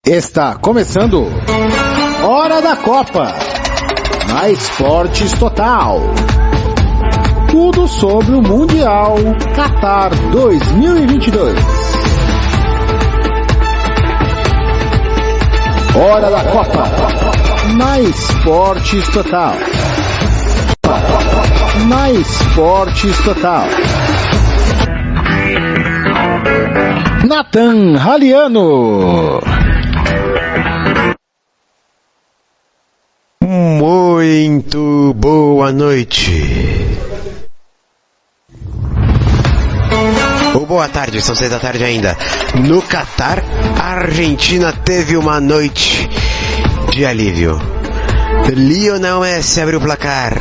Está começando Hora da Copa na Esportes Total. Tudo sobre o Mundial Qatar 2022. Hora da Copa na Esportes Total. Na Esportes Total. Nathan Raliano. Muito boa noite. Ou boa tarde, são 6 da tarde ainda. No Qatar, a Argentina teve uma noite de alívio. Lionel Messi abriu o placar.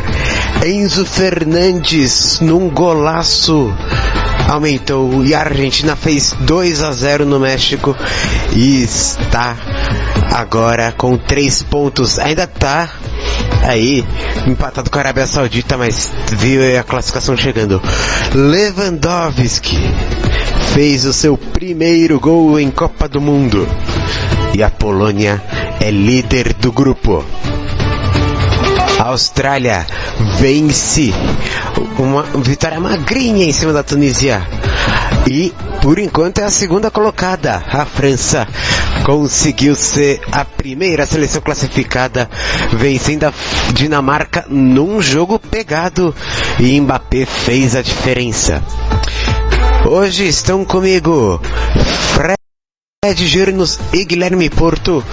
Enzo Fernandes, num golaço, aumentou. E a Argentina fez 2-0 no México. E está agora com 3 pontos. Ainda está aí empatado com a Arábia Saudita, mas viu a classificação chegando. Lewandowski fez o seu primeiro gol em Copa do Mundo. E a Polônia é líder do grupo. A Austrália vence, uma vitória magrinha em cima da Tunísia. E, por enquanto, é a segunda colocada. A França conseguiu ser a primeira seleção classificada, vencendo a Dinamarca num jogo pegado. E Mbappé fez a diferença. Hoje estão comigo Fred Girnos e Guilherme Porto.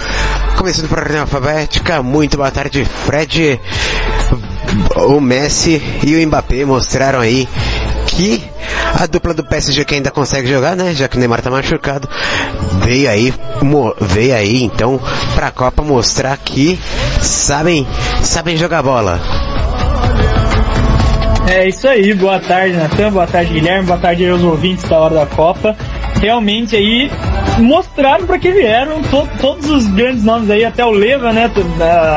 Começando por ordem alfabética. Muito boa tarde, Fred. O Messi e o Mbappé mostraram aí que a dupla do PSG, que ainda consegue jogar, né, já que o Neymar tá machucado, veio aí então pra Copa mostrar que sabem jogar bola. É isso aí, boa tarde, Natan, boa tarde, Guilherme, boa tarde aos ouvintes da Hora da Copa. Realmente aí mostraram para que vieram todos os grandes nomes aí, até o Leva, né,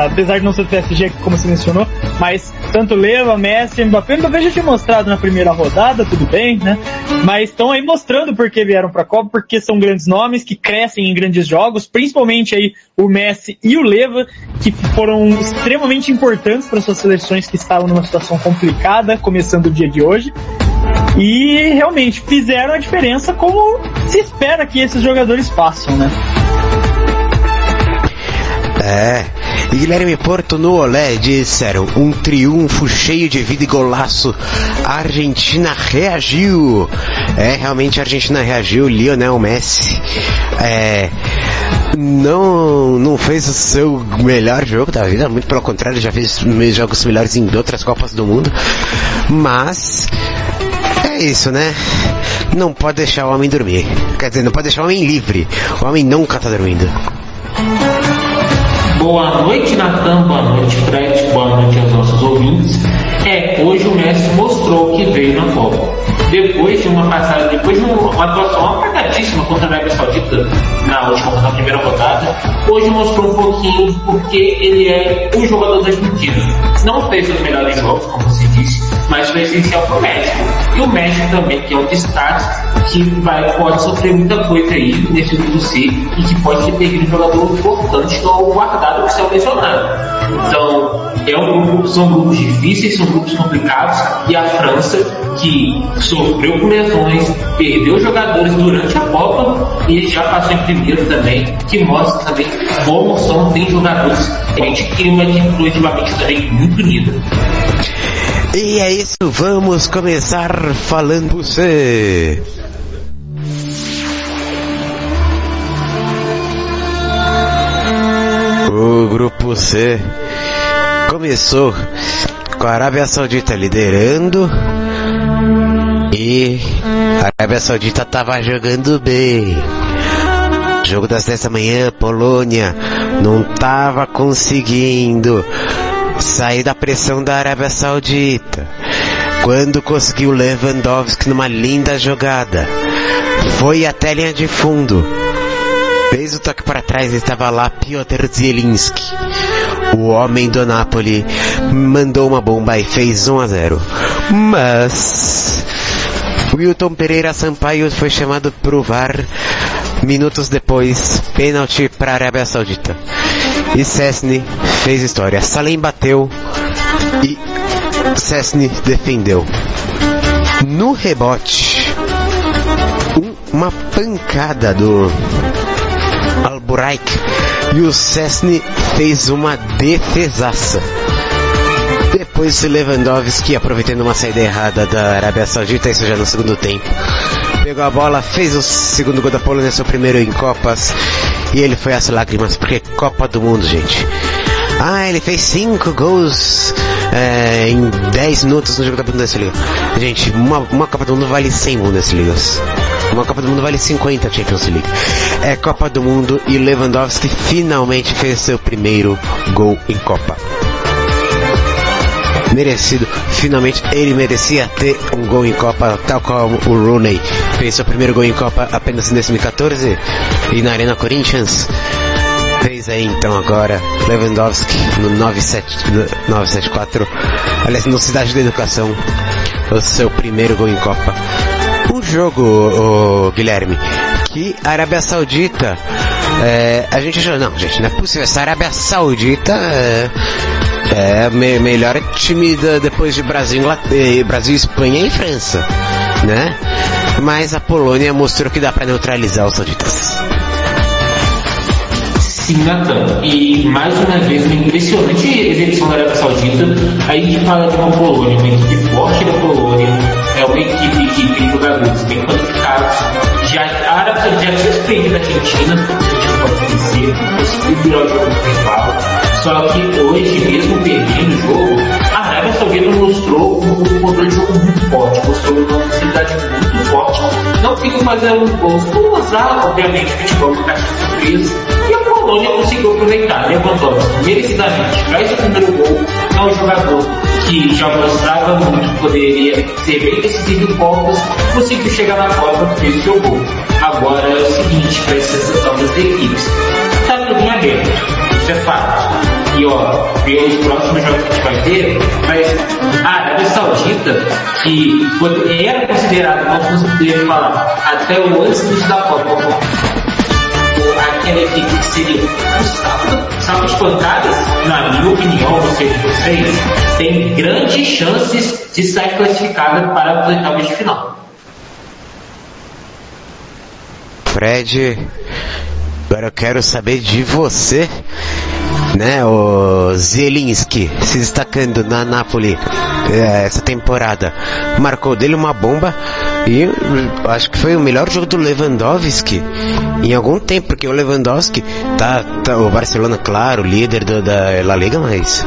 apesar de não ser do PSG, como você mencionou, mas tanto Leva, Messi, Mbappé já tinha mostrado na primeira rodada, tudo bem, né, mas estão aí mostrando por que vieram para a Copa, porque são grandes nomes que crescem em grandes jogos, principalmente aí o Messi e o Leva, que foram extremamente importantes para suas seleções que estavam numa situação complicada, começando o dia de hoje. E realmente fizeram a diferença como se espera que esses jogadores façam, né? E Guilherme Porto no Olé disseram: um triunfo cheio de vida e golaço. A Argentina reagiu. Realmente a Argentina reagiu. Lionel Messi não fez o seu melhor jogo da vida, muito pelo contrário, já fez jogos melhores em outras Copas do Mundo, mas é isso, né? Não pode deixar o homem dormir. Quer dizer, não pode deixar o homem livre. O homem nunca tá dormindo. Boa noite, Natan. Boa noite, Fred. Boa noite aos nossos ouvintes. Hoje o Messi mostrou que veio na Copa. Depois de uma atuação apagadíssima contra a Arábia Saudita na primeira rodada, hoje mostrou um pouquinho porque ele é o jogador das medidas. Não fez os melhores jogos, como você disse, mas foi essencial para o México. E o México também, que é um destaque, que pode sofrer muita coisa aí nesse grupo C e que pode ter perdido um jogador importante ou guardado que saiu lesionado. Então, são grupos difíceis, são grupos complicados, e a França, que sofreu com lesões, perdeu jogadores durante a Copa e já passou em primeiro também, que mostra também como tem jogadores. A gente clima aqui coletivamente também muito unido. E é isso, vamos começar falando você. O grupo C começou com a Arábia Saudita liderando e a Arábia Saudita estava jogando bem. Jogo das 10 da manhã, Polônia não estava conseguindo sair da pressão da Arábia Saudita. Quando conseguiu Lewandowski numa linda jogada, foi até a linha de fundo, fez o toque para trás e estava lá Piotr Zielinski. O homem do Napoli mandou uma bomba e fez 1-0. Mas Wilton Pereira Sampaio foi chamado pro VAR Minutos depois, pênalti para a Arábia Saudita. E Szczęsny fez história. Salem bateu e Szczęsny defendeu. No rebote, uma pancada do Al-Buraik e o Szczęsny fez uma defesaça. Depois o Lewandowski, aproveitando uma saída errada da Arábia Saudita, isso já no segundo tempo, pegou a bola, fez o segundo gol da Polônia, seu primeiro em Copas, e ele foi às lágrimas, porque Copa do Mundo, gente. Ele fez 5 gols em 10 minutos no jogo da Bundesliga. Gente, uma Copa do Mundo vale 100 Bundesligas. Uma Copa do Mundo vale 50 Champions League. É Copa do Mundo e Lewandowski finalmente fez seu primeiro gol em Copa. Merecido, finalmente ele merecia ter um gol em Copa, tal como o Rooney fez seu primeiro gol em Copa apenas em 2014 e na Arena Corinthians. Fez aí então agora Lewandowski no 974, aliás, no Cidade da Educação, o seu primeiro gol em Copa. Um jogo, Guilherme, que a Arábia Saudita, a gente achou, não é possível, essa Arábia Saudita é melhor time depois de Brasil, Espanha e França, né? Mas a Polônia mostrou que dá para neutralizar os sauditas. Sim, Natan. E mais uma vez, uma impressionante exibição da Arábia Saudita. Aí a gente fala de uma Polônia, uma equipe forte da Polônia, é uma equipe que tem jogadores bem qualificados. A Arábia Saudita já tinha feito da Argentina, a gente pode dizer, conseguiu virar o jogo principal. Só que hoje, mesmo perdendo o jogo, a Arábia Saudita mostrou um controle de jogo muito forte, mostrou uma facilidade muito forte. Não fica fazendo gols por usar, obviamente, o futebol de caixa de surpresa. E a Polônia conseguiu aproveitar, Lewandowski merecidamente faz o primeiro gol. É um jogador que já mostrava muito que poderia ser bem decisivo em Copas, conseguiu chegar na Copa e fez o seu gol. Agora é o seguinte, para essa sessão das equipes, está tudo em aberto, isso é fato. E pelos próximos jogos que a gente vai ter, mas a Arábia Saudita, que era considerada, vamos poder falar, até o antes do início da Copa, aquela equipe que seria o saco de pancadas, na minha opinião, não sei de vocês, tem grandes chances de sair classificada para as oitavas de final. Fred, agora eu quero saber de você, né, o Zielinski se destacando na Napoli essa temporada, marcou dele uma bomba e acho que foi o melhor jogo do Lewandowski em algum tempo, porque o Lewandowski tá o Barcelona, claro, líder da La Liga, mas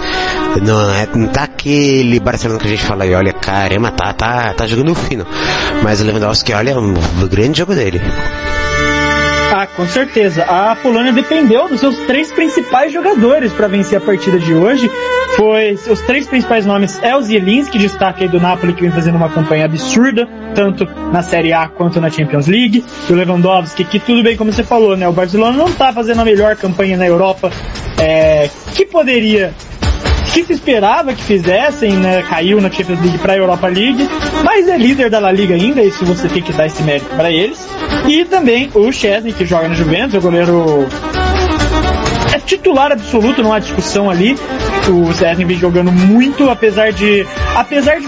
não tá aquele Barcelona que a gente fala e olha, caramba, tá jogando fino, mas o Lewandowski, olha, um grande jogo dele. Com certeza. A Polônia dependeu dos seus 3 principais jogadores para vencer a partida de hoje. Os 3 principais nomes é o Zielinski, destaque aí do Napoli, que vem fazendo uma campanha absurda, tanto na Série A quanto na Champions League. E o Lewandowski, que tudo bem, como você falou, né? O Barcelona não tá fazendo a melhor campanha na Europa, que se esperava que fizessem, né? Caiu na Champions League para a Europa League, mas é líder da La Liga ainda, isso você tem que dar esse mérito para eles. E também o Szczęsny, que joga no Juventus, o goleiro é titular absoluto, não há discussão ali. O Szczęsny vem jogando muito, apesar de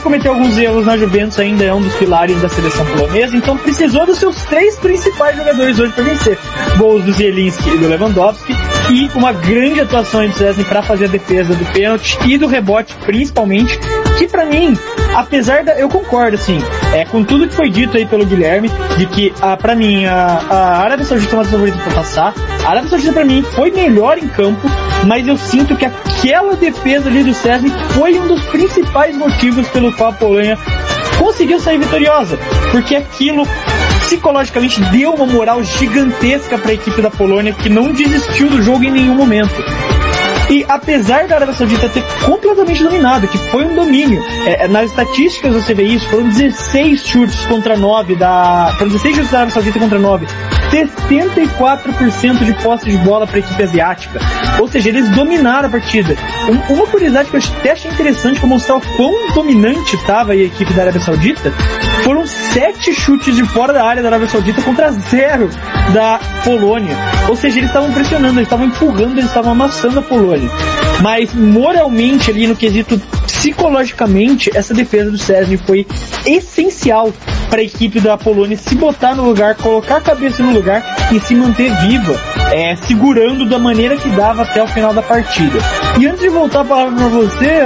cometer alguns erros na Juventus, ainda é um dos pilares da seleção polonesa, então precisou dos seus 3 principais jogadores hoje para vencer. Gols do Zielinski e do Lewandowski, e uma grande atuação do Szczęsny para fazer a defesa do pênalti e do rebote, principalmente, que pra mim, eu concordo, assim, com tudo que foi dito aí pelo Guilherme, de que, pra mim, a Arábia Saudita é uma das favoritas pra passar. A Arábia Saudita, pra mim, foi melhor em campo, mas eu sinto que aquela defesa ali do Szczęsny foi um dos principais motivos pelo qual a Polônia conseguiu sair vitoriosa, porque aquilo psicologicamente deu uma moral gigantesca para a equipe da Polônia, que não desistiu do jogo em nenhum momento. E apesar da Arábia Saudita ter completamente dominado, que foi um domínio, nas estatísticas você vê isso, foram 16 chutes contra 9 foram 16 chutes da Arábia Saudita contra 9, 74% de posse de bola para a equipe asiática, ou seja, eles dominaram a partida. Uma curiosidade que eu até achei interessante para mostrar o quão dominante estava a equipe da Arábia Saudita, foram 7 chutes de fora da área da Arábia Saudita contra 0 da Polônia. Ou seja, eles estavam pressionando, eles estavam empurrando, eles estavam amassando a Polônia. Mas moralmente, ali no quesito psicologicamente, essa defesa do Szczęsny foi essencial para a equipe da Polônia se botar no lugar, colocar a cabeça no lugar e se manter viva, segurando da maneira que dava até o final da partida. E antes de voltar a palavra para você,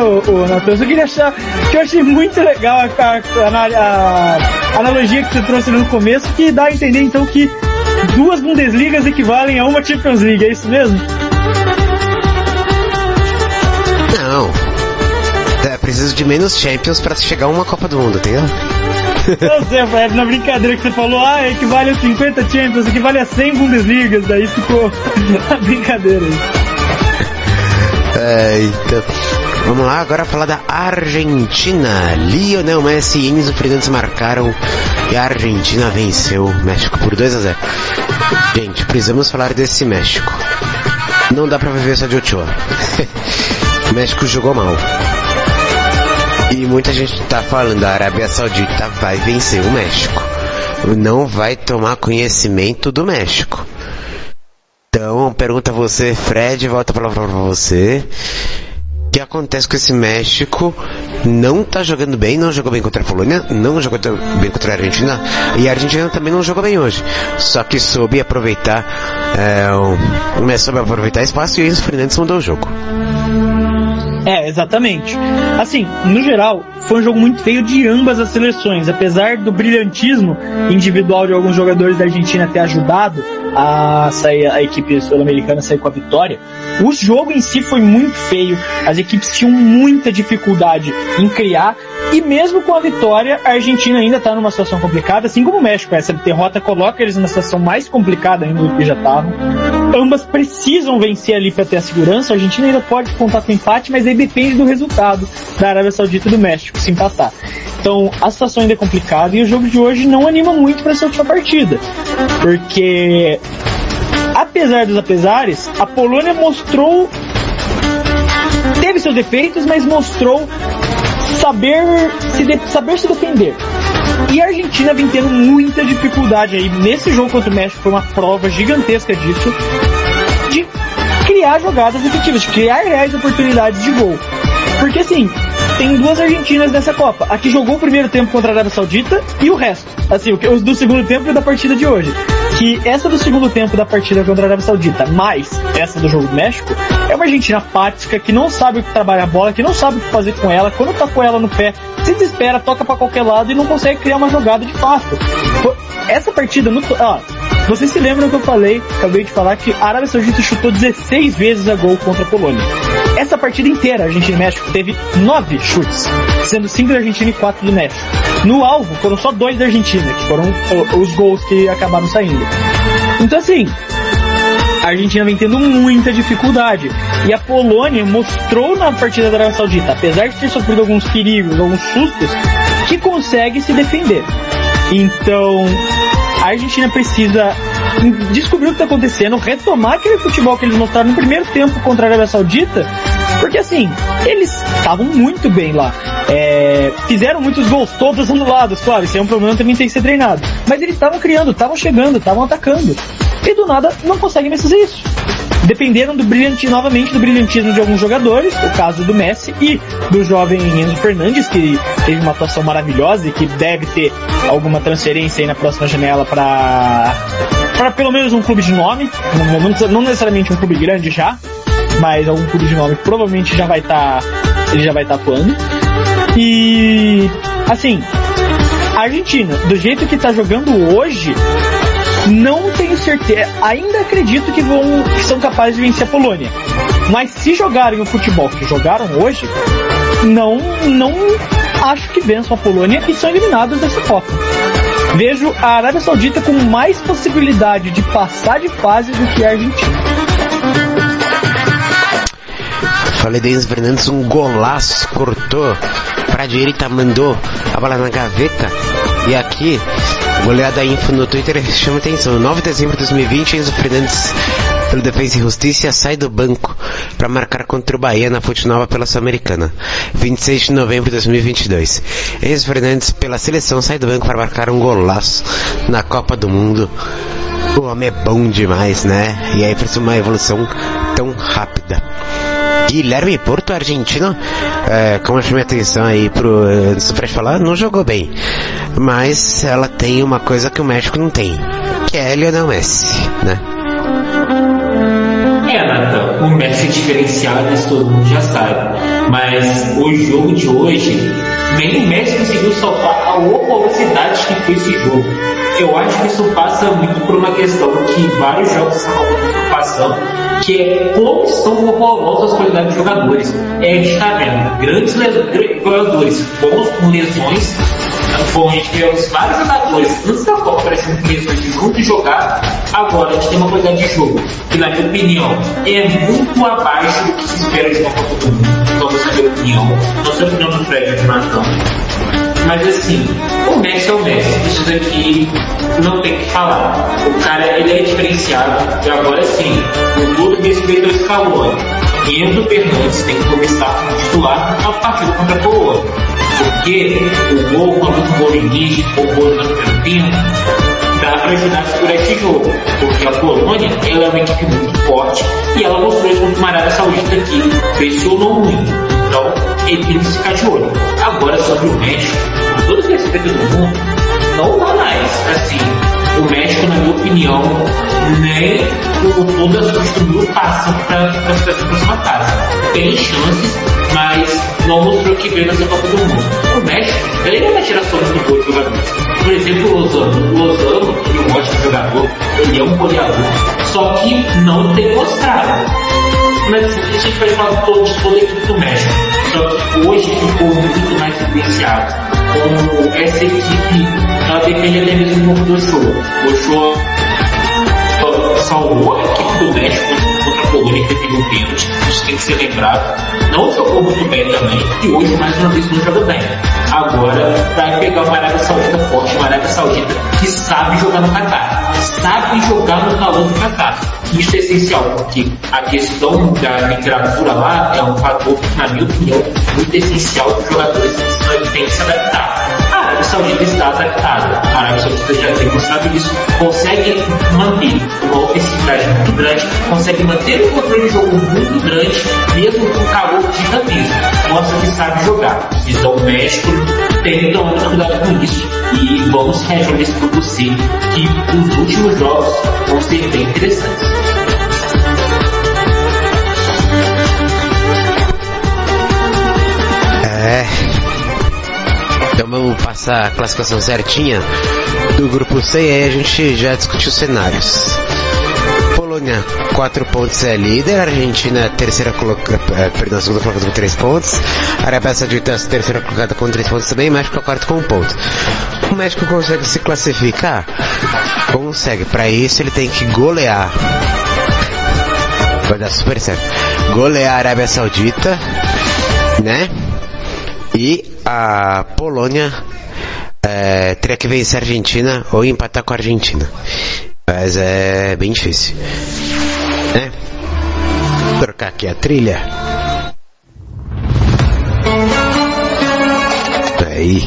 Matheus, eu queria achar que eu achei muito legal a analogia que você trouxe no começo, que dá a entender então que 2 Bundesligas equivalem a uma Champions League, é isso mesmo? Não. Preciso de menos Champions para chegar a uma Copa do Mundo, entendeu? Não sei, na brincadeira que você falou, equivale a 50 Champions, equivale a 100 Bundesligas, daí ficou a brincadeira aí. Então, vamos lá agora falar da Argentina. Lionel Messi e Enzo Fernandes marcaram e a Argentina venceu o México por 2-0. Gente, precisamos falar desse México. Não dá pra viver só de Ochoa. O México jogou mal. E muita gente tá falando, a Arábia Saudita vai vencer o México. Não vai tomar conhecimento do México. Então, pergunta a você, Fred, volta a palavra pra você. O que acontece com esse México? Não tá jogando bem, não jogou bem contra a Polônia, não jogou bem contra a Argentina, e a Argentina também não jogou bem hoje. Só que soube aproveitar, soube aproveitar espaço e o Enzo Fernandes mudou o jogo. Exatamente. Assim, no geral, foi um jogo muito feio de ambas as seleções. Apesar do brilhantismo individual de alguns jogadores da Argentina ter ajudado a equipe sul-americana a sair com a vitória, o jogo em si foi muito feio. As equipes tinham muita dificuldade em criar, e mesmo com a vitória, a Argentina ainda está numa situação complicada, assim como o México. Essa derrota coloca eles numa situação mais complicada ainda do que já estavam. Ambas precisam vencer ali para ter a segurança. A Argentina ainda pode contar com empate, mas aí depende do resultado da Arábia Saudita e do México se empatar. Então a situação ainda é complicada e o jogo de hoje não anima muito para essa última partida, porque apesar dos apesares, a Polônia teve seus defeitos, mas mostrou saber se defender. E a Argentina vem tendo muita dificuldade aí. Nesse jogo contra o México foi uma prova gigantesca disso, de criar jogadas efetivas, de criar reais oportunidades de gol. Porque assim, tem 2 Argentinas nessa Copa. A que jogou o primeiro tempo contra a Arábia Saudita e o resto. Assim, os do segundo tempo e da partida de hoje. Que essa do segundo tempo da partida contra a Arábia Saudita, mais essa do jogo do México, é uma Argentina apática, que não sabe o que trabalhar a bola, que não sabe o que fazer com ela. Quando tá com ela no pé, se desespera, toca pra qualquer lado e não consegue criar uma jogada de fato. Essa partida, vocês se lembram que eu acabei de falar que a Arábia Saudita chutou 16 vezes a gol contra a Polônia. Essa partida inteira, Argentina e México, teve 9 chutes, sendo 5 da Argentina e 4 do México. No alvo, foram só 2 da Argentina, que foram os gols que acabaram saindo. Então assim, a Argentina vem tendo muita dificuldade. E a Polônia mostrou na partida da Arábia Saudita, apesar de ter sofrido alguns perigos, alguns sustos, que consegue se defender. Então, a Argentina precisa descobrir o que está acontecendo, retomar aquele futebol que eles mostraram no primeiro tempo contra a Arábia Saudita, porque assim, eles estavam muito bem lá. Fizeram muitos gols, todos anulados, claro, isso é um problema, também tem que ser treinado. Mas eles estavam criando, estavam chegando, estavam atacando. E do nada não conseguem mais fazer isso. Dependeram novamente do brilhantismo de alguns jogadores, o caso do Messi e do jovem Enzo Fernandes, que teve uma atuação maravilhosa e que deve ter alguma transferência aí na próxima janela para pelo menos um clube de nome, não necessariamente um clube grande já, mas algum clube de nome que provavelmente ele já vai estar atuando. E assim, a Argentina, do jeito que está jogando hoje, não tenho certeza, ainda acredito que são capazes de vencer a Polônia, mas se jogarem o futebol que jogaram hoje, não acho que vençam a Polônia e são eliminados dessa Copa. Vejo a Arábia Saudita com mais possibilidade de passar de fase do que a Argentina. Falei de Enzo Fernandes, um golaço, cortou pra direita, mandou a bola na gaveta. E aqui, goleada info no Twitter chama atenção. 9 de dezembro de 2020, Enzo Fernandes pelo Defensa e Justiça, sai do banco para marcar contra o Bahia na Fonte Nova pela Sul-Americana, 26 de novembro de 2022. Enzo Fernandes, pela seleção, sai do banco para marcar um golaço na Copa do Mundo. O homem é bom demais, né? E aí fez uma evolução tão rápida. Guilherme Porto, argentino, como eu chamei a atenção aí antes do Fred falar, não jogou bem. Mas ela tem uma coisa que o México não tem, que é Lionel Messi, né? Nathan, o Messi é diferenciado, isso todo mundo já sabe. Mas o jogo de hoje, nem o Messi conseguiu salvar a horrorosidade que foi esse jogo. Eu acho que isso passa muito por uma questão que vários jogos estão passando, que é como são horrorosas as qualidades dos jogadores. A gente está vendo grandes jogadores bons com lesões. Bom, a gente vê vários jogadores antes da Copa parecendo com lesões de muito jogar. Agora a gente tem uma qualidade de jogo que, na minha opinião, é muito abaixo do que se espera de uma Copa do Mundo. Então, essa é a minha opinião. Não sei a opinião do Fred e do Nathan. Mas assim, o Messi é o Messi, isso daqui não tem que falar. O cara, ele é diferenciado. E agora sim, com todo respeito ao Scaloni, Enzo Fernandes tem que começar como titular na partida contra a Polônia. Porque o gol, quando o gol início, o gol no primeiro tempo, dá para ajudar a segurar esse jogo. Porque a Polônia, ela é uma equipe muito forte e ela mostrou isso contra uma Arábia Saudita que pressionou muito. Então, ele tem que ficar de olho. Agora, sobre o México, com todo o respeito do mundo, não dá mais. Assim, o México, na minha opinião, nem o todas as costumes passam para a próxima fase. Tem chances, mas não mostrou que veio nessa Copa do Mundo. O México, ele é uma geração muito boa de jogadores. Por exemplo, o Lozano, ele é um ótimo jogador, ele é um goleador, só que não tem mostrado. Mas a gente vai falar toda a equipe do México. Só que hoje ficou muito mais evidenciado como essa equipe, ela depende até mesmo um pouco do show. O show salvou a equipe do México contra a Polônia, que teve um pênalti. Isso tem que ser lembrado. Não jogou muito bem também, e hoje mais uma vez não joga bem. Agora vai pegar uma Arábia Saudita forte, uma Arábia Saudita que sabe jogar no Catar, sabe jogar no calor do Catar. Isso é essencial, porque a questão da literatura lá é um fator, na minha opinião, muito essencial para os jogadores que têm que se adaptar. A Arábia Saudita está adaptada, a Arábia Saudita já tem mostrado isso, consegue manter uma ofensividade muito grande, consegue manter um controle de jogo muito grande, mesmo com calor gigantesco, mostra que sabe jogar. Então o México tem que tomar muito cuidado com isso, e vamos reagir nesse grupo C, que os últimos jogos vão ser bem interessantes. Então vamos passar a classificação certinha do grupo C e aí a gente já discutiu os cenários. Polônia, 4 pontos, é líder. Argentina, segunda colocada com 3 pontos. Arábia Saudita, terceira colocada com 3 pontos também. México, quarto com 1 ponto. O México consegue se classificar? Consegue. Para isso ele tem que golear. Vai dar super certo. Golear a Arábia Saudita, né? E a Polônia teria que vencer a Argentina ou empatar com a Argentina. Mas é bem difícil, né? Vou trocar aqui a trilha. Aí,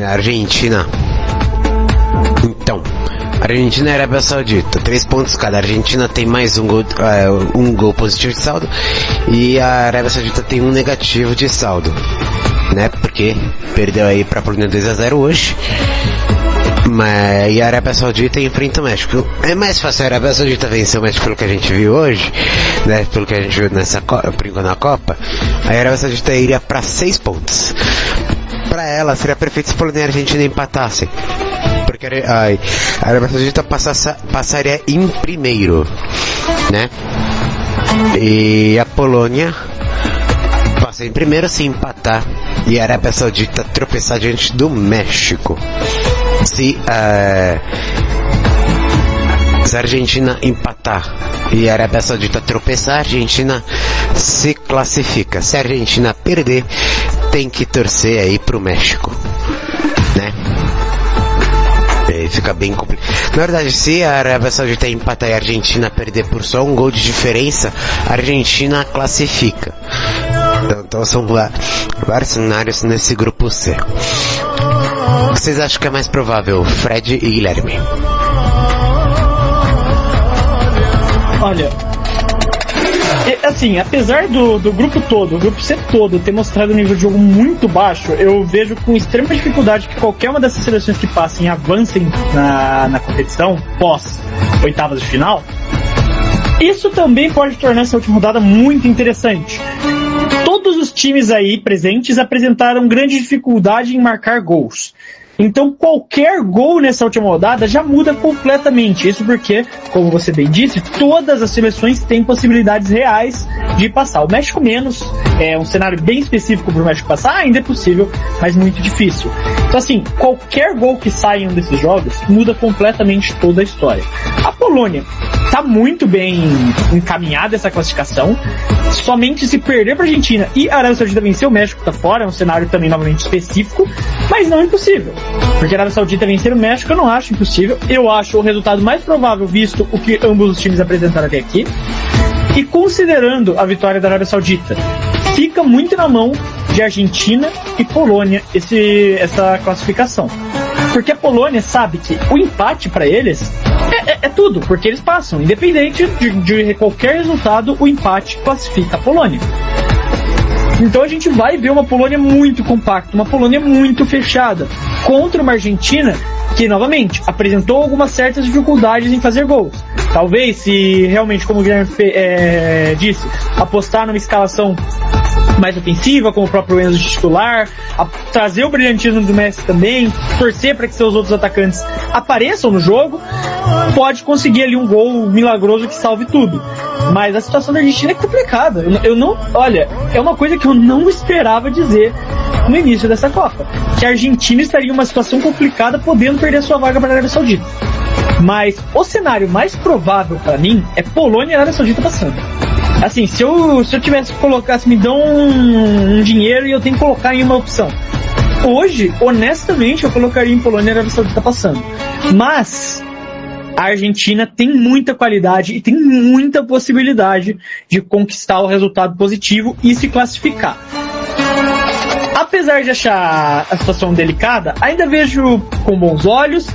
a Argentina. Então, Argentina e Arábia Saudita, 3 pontos cada. A Argentina tem mais um gol positivo de saldo e a Arábia Saudita tem um negativo de saldo, né? Porque perdeu aí pra Polônia 2-0 hoje. E a Arábia Saudita enfrenta o México. É mais fácil a Arábia Saudita vencer o México pelo que a gente viu hoje, né? Pelo que a gente viu por enquanto na Copa. A Arábia Saudita iria pra 6 pontos. Pra ela seria perfeito se a Polônia e a Argentina empatassem, porque a Arábia Saudita passaria em primeiro, né? E a Polônia passa em primeiro se empatar e a Arábia Saudita tropeçar diante do México. Se a Argentina empatar e a Arábia Saudita tropeçar, a Argentina se classifica. Se a Argentina perder, tem que torcer aí pro México, né? fica bem complicado. Na verdade, se a Arábia Saudita empatar e a Argentina perder por só um gol de diferença, a Argentina classifica. Então são vários cenários nesse grupo C. O que vocês acham que é mais provável, Fred e Guilherme? Olha, assim, apesar do grupo todo, o grupo C todo, ter mostrado um nível de jogo muito baixo, eu vejo com extrema dificuldade que qualquer uma dessas seleções que passem avancem na competição pós oitavas de final. Isso também pode tornar essa última rodada muito interessante. Todos os times aí presentes apresentaram grande dificuldade em marcar gols. Então qualquer gol nessa última rodada já muda completamente. Isso porque, como você bem disse, todas as seleções têm possibilidades reais de passar. O México menos, é um cenário bem específico para o México passar, ainda é possível, mas muito difícil. Então assim, qualquer gol que saia em um desses jogos muda completamente toda a história. A Polônia está muito bem encaminhada essa classificação. Somente se perder para a Argentina e a Arábia Saudita vencer, o México está fora. É um cenário também novamente específico, mas não impossível. Porque a Arábia Saudita vencer o México eu não acho impossível. Eu acho o resultado mais provável, visto o que ambos os times apresentaram até aqui. E considerando a vitória da Arábia Saudita, fica muito na mão de Argentina e Polônia essa classificação. Porque a Polônia sabe que o empate para eles é tudo, porque eles passam. Independente de qualquer resultado, o empate classifica a Polônia. Então a gente vai ver uma Polônia muito compacta, uma Polônia muito fechada, contra uma Argentina que, novamente, apresentou algumas certas dificuldades em fazer gols. Talvez, se realmente, como o Guilherme disse, apostar numa escalação mais ofensiva, como o próprio Enzo titular, trazer o brilhantismo do Messi também, torcer para que seus outros atacantes apareçam no jogo, pode conseguir ali um gol milagroso que salve tudo. Mas a situação da Argentina é complicada. Olha, é uma coisa que eu não esperava dizer no início dessa Copa, que a Argentina estaria em uma situação complicada, podendo perder sua vaga para a Arábia Saudita. Mas o cenário mais provável para mim é Polônia e Arábia Saudita passando. Assim, se eu tivesse que colocar, se me dão um dinheiro e eu tenho que colocar em uma opção, hoje, honestamente, eu colocaria em Polônia e Arábia Saudita passando. Mas a Argentina tem muita qualidade e tem muita possibilidade de conquistar o resultado positivo e se classificar. Apesar de achar a situação delicada, ainda vejo com bons olhos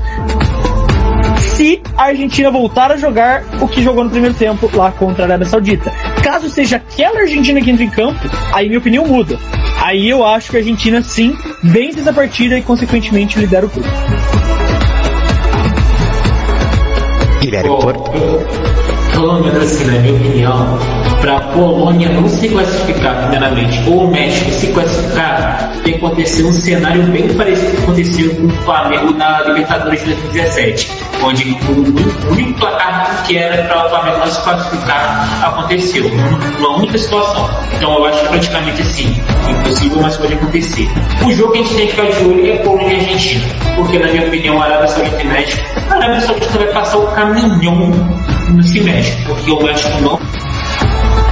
se a Argentina voltar a jogar o que jogou no primeiro tempo lá contra a Arábia Saudita. Caso seja aquela Argentina que entra em campo, aí minha opinião muda. Aí eu acho que a Argentina sim vence essa partida e consequentemente lidera o grupo. Pelo menos assim, na minha opinião, para a Polônia não se classificar primeiramente, ou o México se classificar, tem que acontecer um cenário bem parecido com o que aconteceu com o Flamengo na Libertadores de 2017, onde o único placar que era para o Flamengo não se classificar aconteceu, numa única situação. Então eu acho que praticamente assim, impossível, mas pode acontecer. O jogo que a gente tem que ficar de olho é Polônia e Argentina, porque na minha opinião a Arábia Saudita e México, a Arábia Saudita vai passar o caminhão nesse México, porque o México não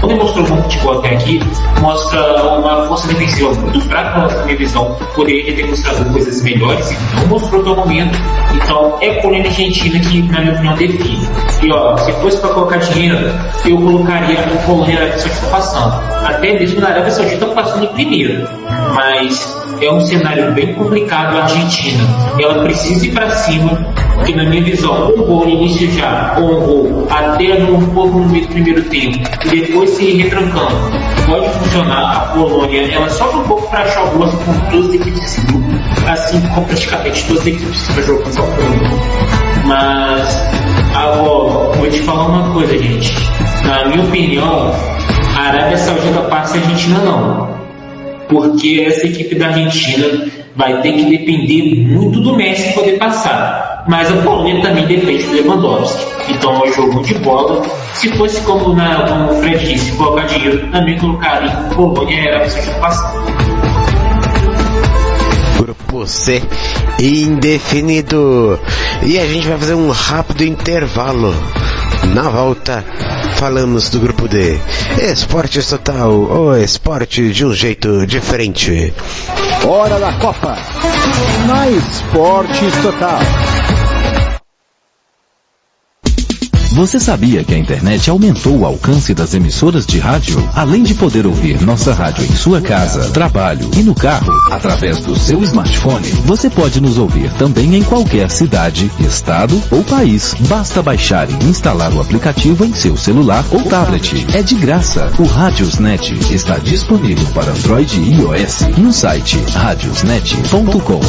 demonstrou um futebol até aqui, mostra uma força defensiva muito fraca na minha visão, poderia ter mostrado coisas melhores e não mostrou até o momento. Então é Polônia e Argentina que, na minha opinião, define. E ó, se fosse para colocar dinheiro, eu colocaria o Polônia e a Arábia Saudita passando, até mesmo na Arábia Saudita passando em primeiro, mas é um cenário bem complicado. A Argentina, ela precisa ir para cima, que na minha visão, um gol no início já, ou um gol até um pouco no meio do primeiro tempo, e depois se ir retrancando, pode funcionar. A Polônia, ela sofre um pouco para achar o gosto com todas as equipes desse grupo, assim como praticamente todas as equipes que jogam com São Paulo. Mas, agora, vou te falar uma coisa, gente. Na minha opinião, a Arábia Saudita passa e a Argentina não. Porque essa equipe da Argentina vai ter que depender muito do Messi para poder passar. Mas a Polônia também depende do Lewandowski. Então é um jogo de bola. Se fosse como o Fred disse, colocar dinheiro, também colocaria Polônia e Arábia Saudita passando. Grupo C indefinido. E a gente vai fazer um rápido intervalo. Na volta, falamos do grupo D. Esportes Total, o esporte de um jeito diferente. Hora da Copa, na Esportes Total. Você sabia que a internet aumentou o alcance das emissoras de rádio? Além de poder ouvir nossa rádio em sua casa, trabalho e no carro, através do seu smartphone, você pode nos ouvir também em qualquer cidade, estado ou país. Basta baixar e instalar o aplicativo em seu celular ou tablet. É de graça. O Radiosnet está disponível para Android e iOS no site radiosnet.com.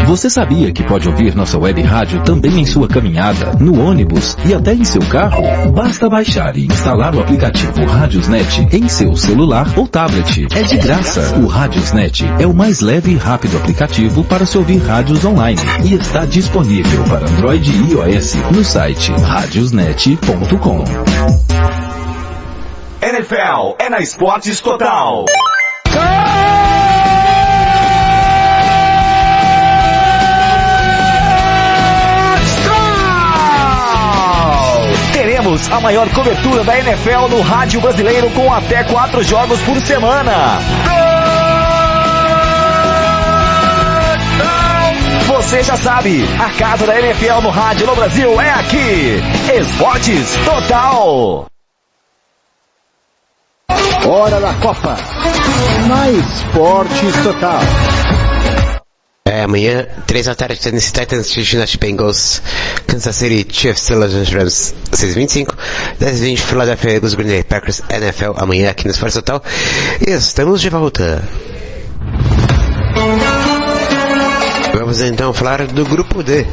Você sabia que pode ouvir nossa web rádio também em sua caminhada, no ônibus e até em seu carro? Basta baixar e instalar o aplicativo Radiosnet em seu celular ou tablet. É de graça. O Radiosnet é o mais leve e rápido aplicativo para se ouvir rádios online e está disponível para Android e iOS no site radiosnet.com. NFL é na Esportes Total. Teremos a maior cobertura da NFL no rádio brasileiro com até 4 jogos por semana. Você já sabe, a casa da NFL no rádio no Brasil é aqui. Esportes Total. Hora da Copa, na Esportes Total. Amanhã, 3 da tarde, Tennessee Titans, Cincinnati Bengals, Kansas City Chiefs, Los Angeles Rams, 6h25, 10h20, Philadelphia Eagles, Green Bay Packers, NFL, amanhã aqui no Esporte Total. Estamos de volta. Vamos então falar do grupo D.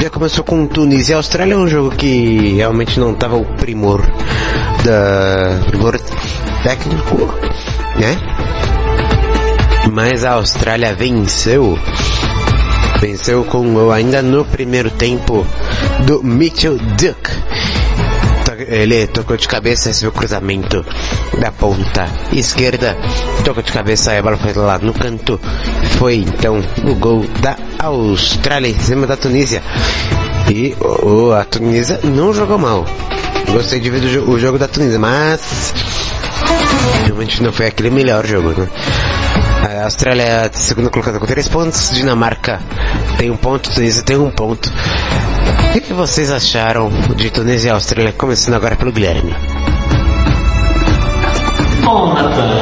Já começou com Tunísia e Austrália, um jogo que realmente não estava o primor técnico, né? Mas a Austrália venceu com ainda no primeiro tempo do Mitchell Duke. Ele tocou de cabeça, recebeu o cruzamento da ponta esquerda, tocou de cabeça e a bola foi lá no canto. Foi então o gol da Austrália em cima da Tunísia. E a Tunísia não jogou mal. Gostei de ver o jogo da Tunísia, mas realmente não foi aquele melhor jogo, né? A Austrália é a segunda colocada com 3 pontos, Dinamarca tem 1 ponto, Tunísia tem 1 ponto. O que vocês acharam de Tunísia e Austrália, começando agora pelo Guilherme? Bom, Nathan,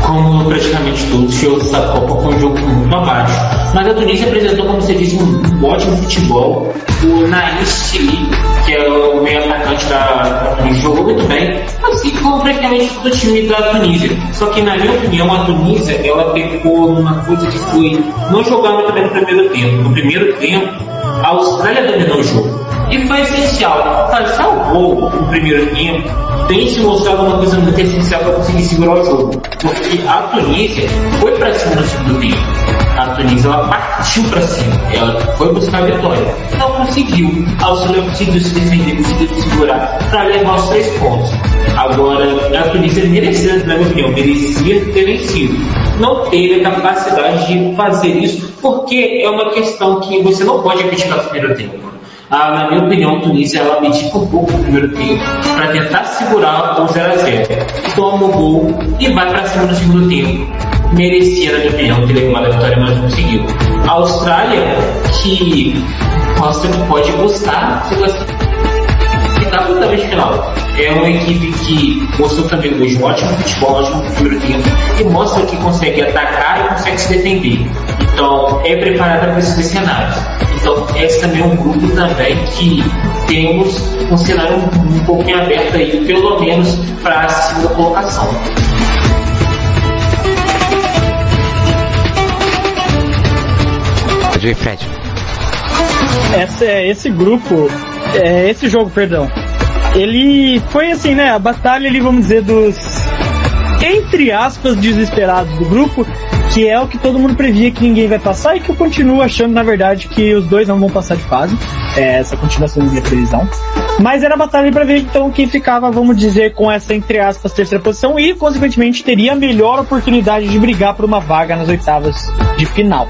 como praticamente todos os jogos da Copa, foi um jogo muito abaixo. Mas a Tunísia apresentou, como você disse, um ótimo futebol. O Naïm Chili, que é o meio atacante da Tunísia, jogou muito bem, assim como praticamente todo o time da Tunísia. Só que, na minha opinião, a Tunísia, ela pecou numa coisa que foi não jogar muito bem no primeiro tempo. No primeiro tempo, a Austrália dominou o jogo. E foi essencial. Fazer o gol no primeiro tempo tem se mostrado uma coisa muito essencial para conseguir segurar o jogo. Porque a Tunísia foi para cima no segundo tempo. A Tunísia, ela partiu para cima. Ela foi buscar a vitória. Não conseguiu. A Austrália conseguiu se defender, conseguiu se segurar para levar os 3 pontos. Agora, a Tunísia merecia, na minha opinião, merecia ter vencido. Não teve a capacidade de fazer isso, porque é uma questão que você não pode criticar no primeiro tempo. Na minha opinião, a Tunísia, ela medica um pouco no primeiro tempo para tentar segurar o 0-0. Toma o gol e vai para cima no segundo tempo. Merecia, na minha opinião, ter levado a vitória, mas não conseguiu. A Austrália, que mostra que pode buscar se classificar totalmente final. É uma equipe que mostrou também hoje um ótimo futebol, ótimo primeiro tempo, e mostra que consegue atacar e consegue se defender. Então, é preparada para esses cenários. Então, esse também é um grupo também que temos um cenário um pouquinho aberto aí, pelo menos para a segunda colocação. Fred. Esse jogo, ele foi assim, né, a batalha ali, vamos dizer, dos, entre aspas, desesperados do grupo, que é o que todo mundo previa que ninguém vai passar e que eu continuo achando, na verdade, que os dois não vão passar de fase. Essa continua sendo minha previsão. Mas era a batalha para ver, então, quem ficava, vamos dizer, com essa, entre aspas, terceira posição e, consequentemente, teria a melhor oportunidade de brigar por uma vaga nas oitavas de final.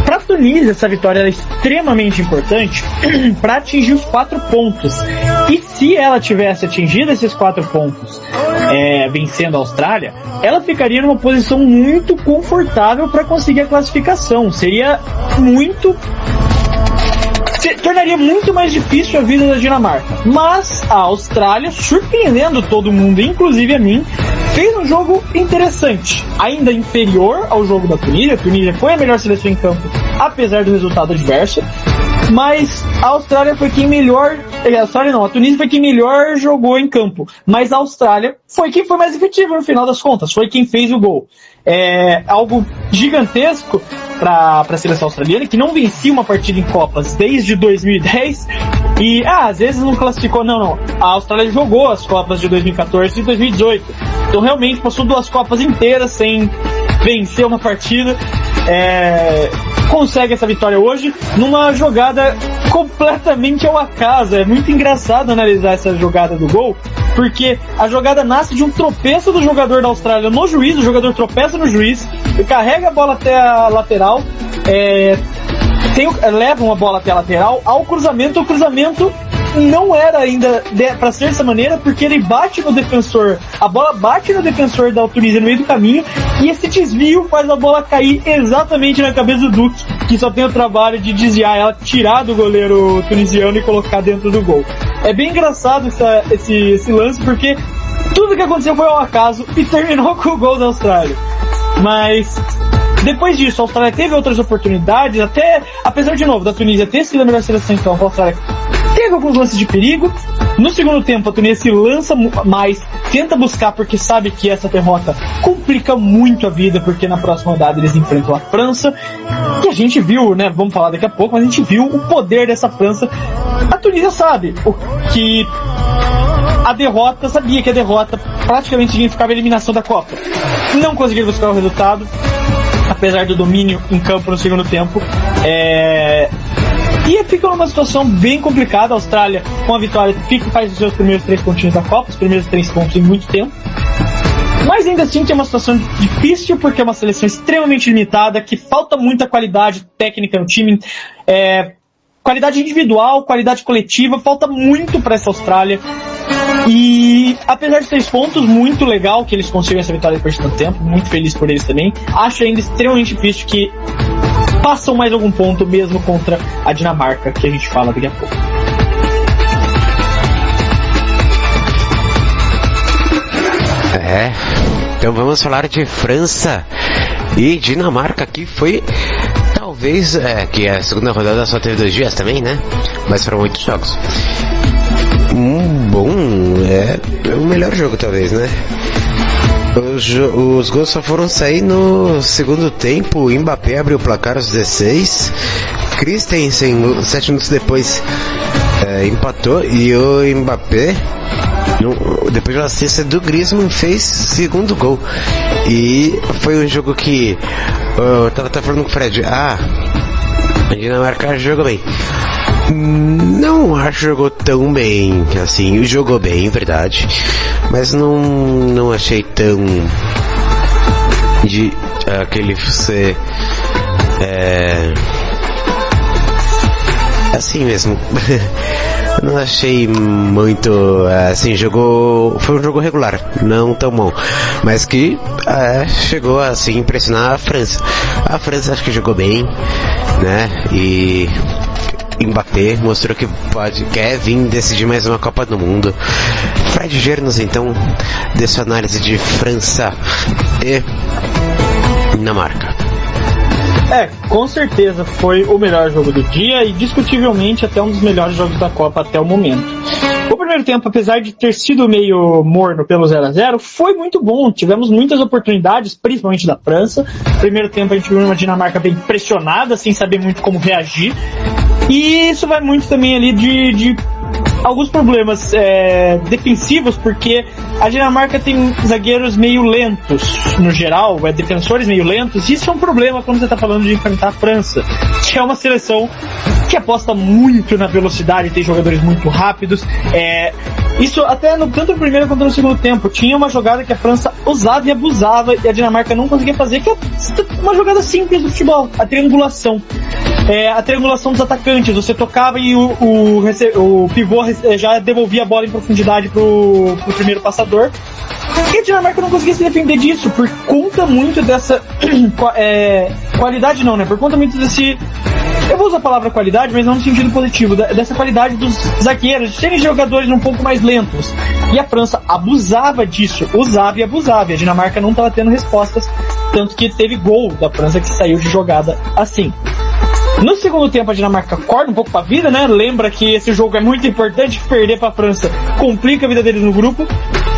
Para a Tunísia, essa vitória é extremamente importante para atingir os 4 pontos. E se ela tivesse atingido esses 4 pontos vencendo a Austrália, ela ficaria numa posição muito confortável para conseguir a classificação. Seria muito tornaria muito mais difícil a vida da Dinamarca. Mas a Austrália, surpreendendo todo mundo, inclusive a mim, fez um jogo interessante, ainda inferior ao jogo da Tunísia. A Tunísia foi a melhor seleção em campo, apesar do resultado adverso, mas a Austrália foi quem melhor... a Tunísia foi quem melhor jogou em campo, mas a Austrália foi quem foi mais efetiva no final das contas, foi quem fez o gol. É algo gigantesco para a seleção australiana, que não vencia uma partida em Copas desde 2010, e às vezes não classificou, não. A Austrália jogou as Copas de 2014 e 2018, então realmente passou 2 Copas inteiras sem vencer uma partida. Consegue essa vitória hoje numa jogada completamente ao acaso. É muito engraçado analisar essa jogada do gol, porque a jogada nasce de um tropeço do jogador da Austrália no juiz. O jogador tropeça no juiz, carrega a bola até a lateral, leva uma bola até a lateral ao cruzamento. O cruzamento não era ainda para ser dessa maneira, porque ele bate no defensor, a bola bate no defensor da Tunísia no meio do caminho, e esse desvio faz a bola cair exatamente na cabeça do Duque, que só tem o trabalho de desviar ela, tirar do goleiro tunisiano e colocar dentro do gol. É bem engraçado esse lance, porque tudo que aconteceu foi ao acaso e terminou com o gol da Austrália. Mas depois disso, a Austrália teve outras oportunidades, até apesar de novo da Tunísia ter sido a melhor seleção em campo, a Austrália teve alguns lances de perigo. No segundo tempo, a Tunísia se lança mais, tenta buscar, porque sabe que essa derrota complica muito a vida, porque na próxima rodada eles enfrentam a França, que a gente viu, né, vamos falar daqui a pouco, mas a gente viu o poder dessa França. A Tunísia sabe que a derrota, sabia que a derrota praticamente significava a eliminação da Copa. Não conseguiram buscar o resultado, apesar do domínio em campo no segundo tempo. E fica numa situação bem complicada. A Austrália, com a vitória, faz os seus primeiros 3 pontinhos da Copa, os primeiros 3 pontos em muito tempo. Mas ainda assim tem uma situação difícil, porque é uma seleção extremamente limitada, que falta muita qualidade técnica no time, qualidade individual, qualidade coletiva, falta muito para essa Austrália. E apesar de 3 pontos, muito legal que eles consigam essa vitória depois de tanto tempo, muito feliz por eles também. Acho ainda extremamente difícil que passam mais algum ponto mesmo contra a Dinamarca, que a gente fala daqui a pouco. Então vamos falar de França e Dinamarca, que foi talvez, que a segunda rodada só teve 2 dias também, né? Mas foram 8 jogos. É o melhor jogo talvez, né? Os gols só foram sair no segundo tempo. O Mbappé abriu o placar aos 16. Christensen, 7 minutos depois, empatou. E o Mbappé, depois da assistência do Griezmann, fez segundo gol. E foi um jogo que eu tava até falando com o Fred. A Dinamarca jogou bem. Não acho que jogou tão bem assim. Jogou bem, verdade, mas não achei tão de aquele ser assim mesmo. Não achei muito assim. Foi um jogo regular, não tão bom, mas que chegou assim a impressionar a França. A França acho que jogou bem, né? E Mbappé mostrou que quer vir decidir mais uma Copa do Mundo. Fred Gernos, então, dessa análise de França e Dinamarca. Com certeza foi o melhor jogo do dia e discutivelmente até um dos melhores jogos da Copa até o momento. O primeiro tempo, apesar de ter sido meio morno pelo 0-0, foi muito bom. Tivemos muitas oportunidades, principalmente da França. No primeiro tempo a gente viu uma Dinamarca bem pressionada, sem saber muito como reagir. E isso vai muito também ali de alguns problemas defensivos, porque a Dinamarca tem zagueiros meio lentos, no geral, defensores meio lentos. Isso é um problema quando você está falando de enfrentar a França, que é uma seleção que aposta muito na velocidade, tem jogadores muito rápidos. Isso até tanto no primeiro quanto no segundo tempo. Tinha uma jogada que a França usava e abusava e a Dinamarca não conseguia fazer, que é uma jogada simples do futebol, a triangulação. A triangulação dos atacantes. Você tocava e o pivô já devolvia a bola em profundidade pro primeiro passador. E a Dinamarca não conseguia se defender disso, por conta muito dessa qualidade não, né? Por conta muito Eu vou usar a palavra qualidade, mas não no sentido positivo, dessa qualidade dos zagueiros, de serem jogadores um pouco mais lentos. E a França abusava disso, usava e abusava, e a Dinamarca não estava tendo respostas, tanto que teve gol da França que saiu de jogada assim. No segundo tempo a Dinamarca acorda um pouco pra vida, né? Lembra que esse jogo é muito importante, que perder pra França complica a vida deles no grupo,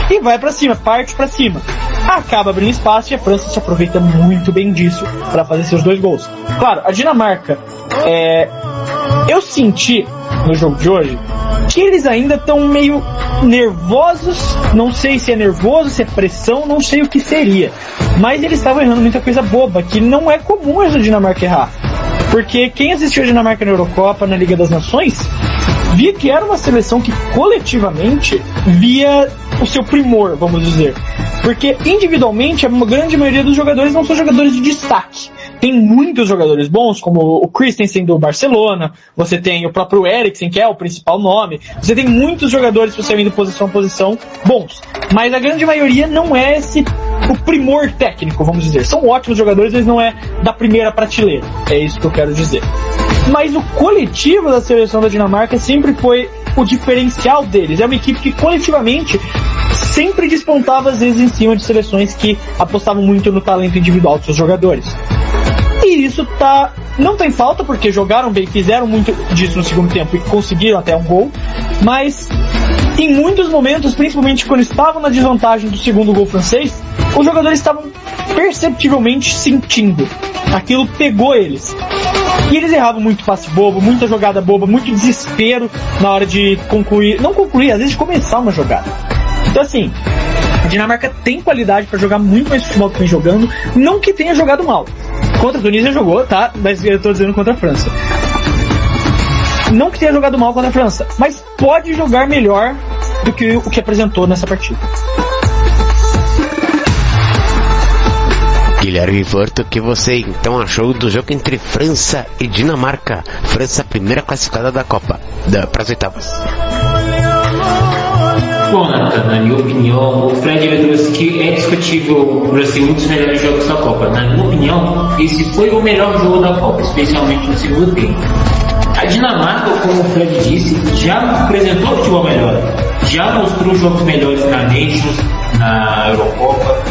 e vai pra cima, parte pra cima. Acaba abrindo espaço e a França se aproveita muito bem disso para fazer seus 2 gols. Claro, a Dinamarca, eu senti no jogo de hoje que eles ainda estão meio nervosos, não sei se é nervoso, se é pressão, não sei o que seria, mas eles estavam errando muita coisa boba, que não é comum a Dinamarca errar, porque quem assistiu a Dinamarca na Eurocopa, na Liga das Nações, via que era uma seleção que coletivamente via o seu primor, vamos dizer. Porque individualmente a grande maioria dos jogadores não são jogadores de destaque. Tem muitos jogadores bons, como o Christensen do Barcelona, você tem o próprio Eriksen, que é o principal nome, você tem muitos jogadores, você indo posição a posição, bons. Mas a grande maioria não é o primor técnico, vamos dizer. São ótimos jogadores, mas não é da primeira prateleira. É isso que eu quero dizer. Mas o coletivo da seleção da Dinamarca sempre foi o diferencial deles. É uma equipe que coletivamente sempre despontava, às vezes, em cima de seleções que apostavam muito no talento individual dos seus jogadores. E isso não tem falta, porque jogaram bem, fizeram muito disso no segundo tempo e conseguiram até um gol, mas em muitos momentos, principalmente quando estavam na desvantagem do segundo gol francês, os jogadores estavam perceptivelmente sentindo. Aquilo pegou eles. E eles erravam muito passe bobo, muita jogada boba, muito desespero na hora de concluir, não concluir, às vezes de começar uma jogada. Então assim, a Dinamarca tem qualidade para jogar muito mais futebol que vem jogando, não que tenha jogado mal. Contra a Tunísia jogou, tá? Mas eu tô dizendo contra a França. Não que tenha jogado mal contra a França, mas pode jogar melhor do que o que apresentou nessa partida. Guilherme Porto, o que você então achou do jogo entre França e Dinamarca? França, primeira classificada da Copa, para as oitavas. Bom, Nathan, na minha opinião, o Fred trouxe que é discutível por ser um dos melhores jogos da Copa. Na minha opinião, esse foi o melhor jogo da Copa, especialmente no segundo tempo. A Dinamarca, como o Fred disse, já apresentou futebol melhor, já mostrou jogos melhores na Nations, na Eurocopa,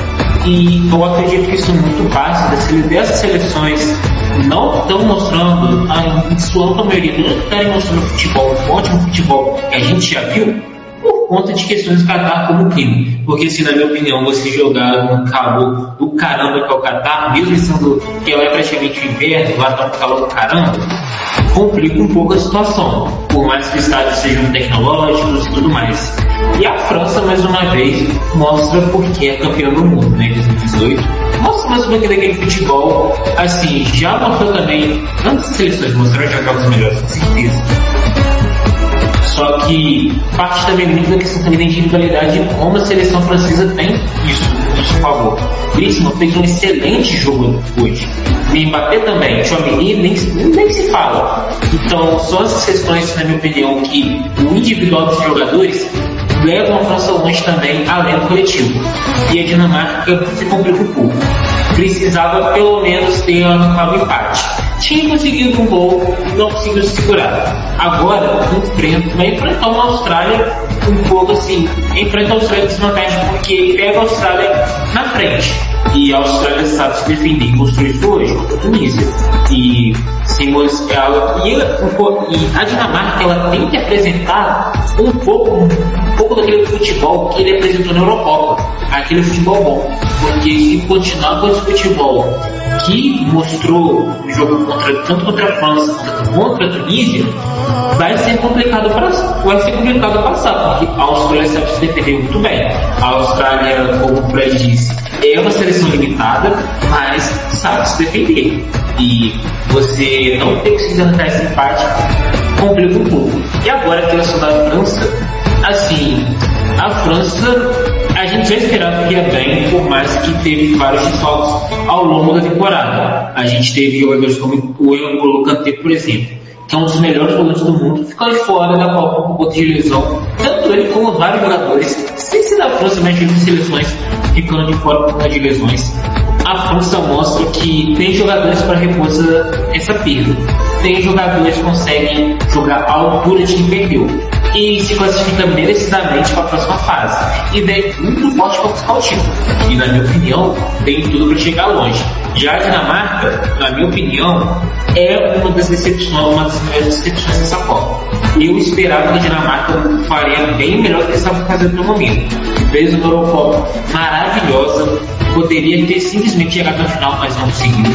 e eu acredito que isso é muito fácil dessas seleções não estão mostrando, em sua ampla maioria, não estarem mostrando futebol, um ótimo futebol que a gente já viu, por conta de questões do Catar como clima. Porque se, na minha opinião, você jogar num calor do caramba que é o Catar, mesmo sendo que é praticamente o inverno, lá tá um calor do caramba, complica um pouco a situação, por mais que os estádios sejam tecnológicos e tudo mais. E a França, mais uma vez, mostra porque é campeã do mundo, né, em 2018. Mostra mais uma vez daquele futebol, assim, já mostrou também, antes das seleções mostraram já jogos melhores, com certeza. Só que parte também muito da questão também da individualidade de como a seleção francesa tem isso a favor. Griezmann fez um excelente jogo hoje. O Mbappé também, Tchouaméni nem se fala. Então, são essas questões, na minha opinião, que o individual dos jogadores levam a França longe também, além do coletivo. E a Dinamarca se complica um pouco. Precisava pelo menos ter um empate. Tinha conseguido um gol, não conseguiu se segurar. Agora vai enfrentar uma Austrália um pouco assim, enfrenta a Austrália de desvantagem porque pega a Austrália na frente. E a Austrália sabe se defender, mostrou isso hoje contra a Tunísia. E a Dinamarca, ela tem que apresentar um pouco daquele futebol que ele apresentou na Eurocopa, aquele futebol bom, porque se continuar com esse futebol que mostrou no jogo tanto contra a França quanto contra a Tunísia, vai ser complicado passar, porque a Austrália sabe se defender muito bem. A Austrália, como o Fred disse, é uma seleção limitada, mas sabe se defender. E você não ter conseguido entrar esse empate complica um pouco. E agora a questão da França, assim, a França a gente já esperava que ia bem, por mais que teve vários desfalques ao longo da temporada. A gente teve jogadores como o N'Golo Kanté, por exemplo, que é um dos melhores volantes do mundo, ficando fora da Copa por conta de lesão. Tanto ele como vários jogadores, sem ser da França, mas de seleções, ficando de fora por conta de lesões. a França mostra que tem jogadores para repor essa perda. Tem jogadores que conseguem jogar à altura de quem perdeu e se classifica merecidamente para a próxima fase. E vem muito forte para buscar o título. E, na minha opinião, tem tudo para chegar longe. Já a Dinamarca, na minha opinião, é uma das maiores decepções dessa Copa. Eu esperava que a Dinamarca faria bem melhor do que estava fazendo no momento. Fez uma Eurocopa maravilhosa, poderia ter simplesmente chegado na final, mas não conseguiu.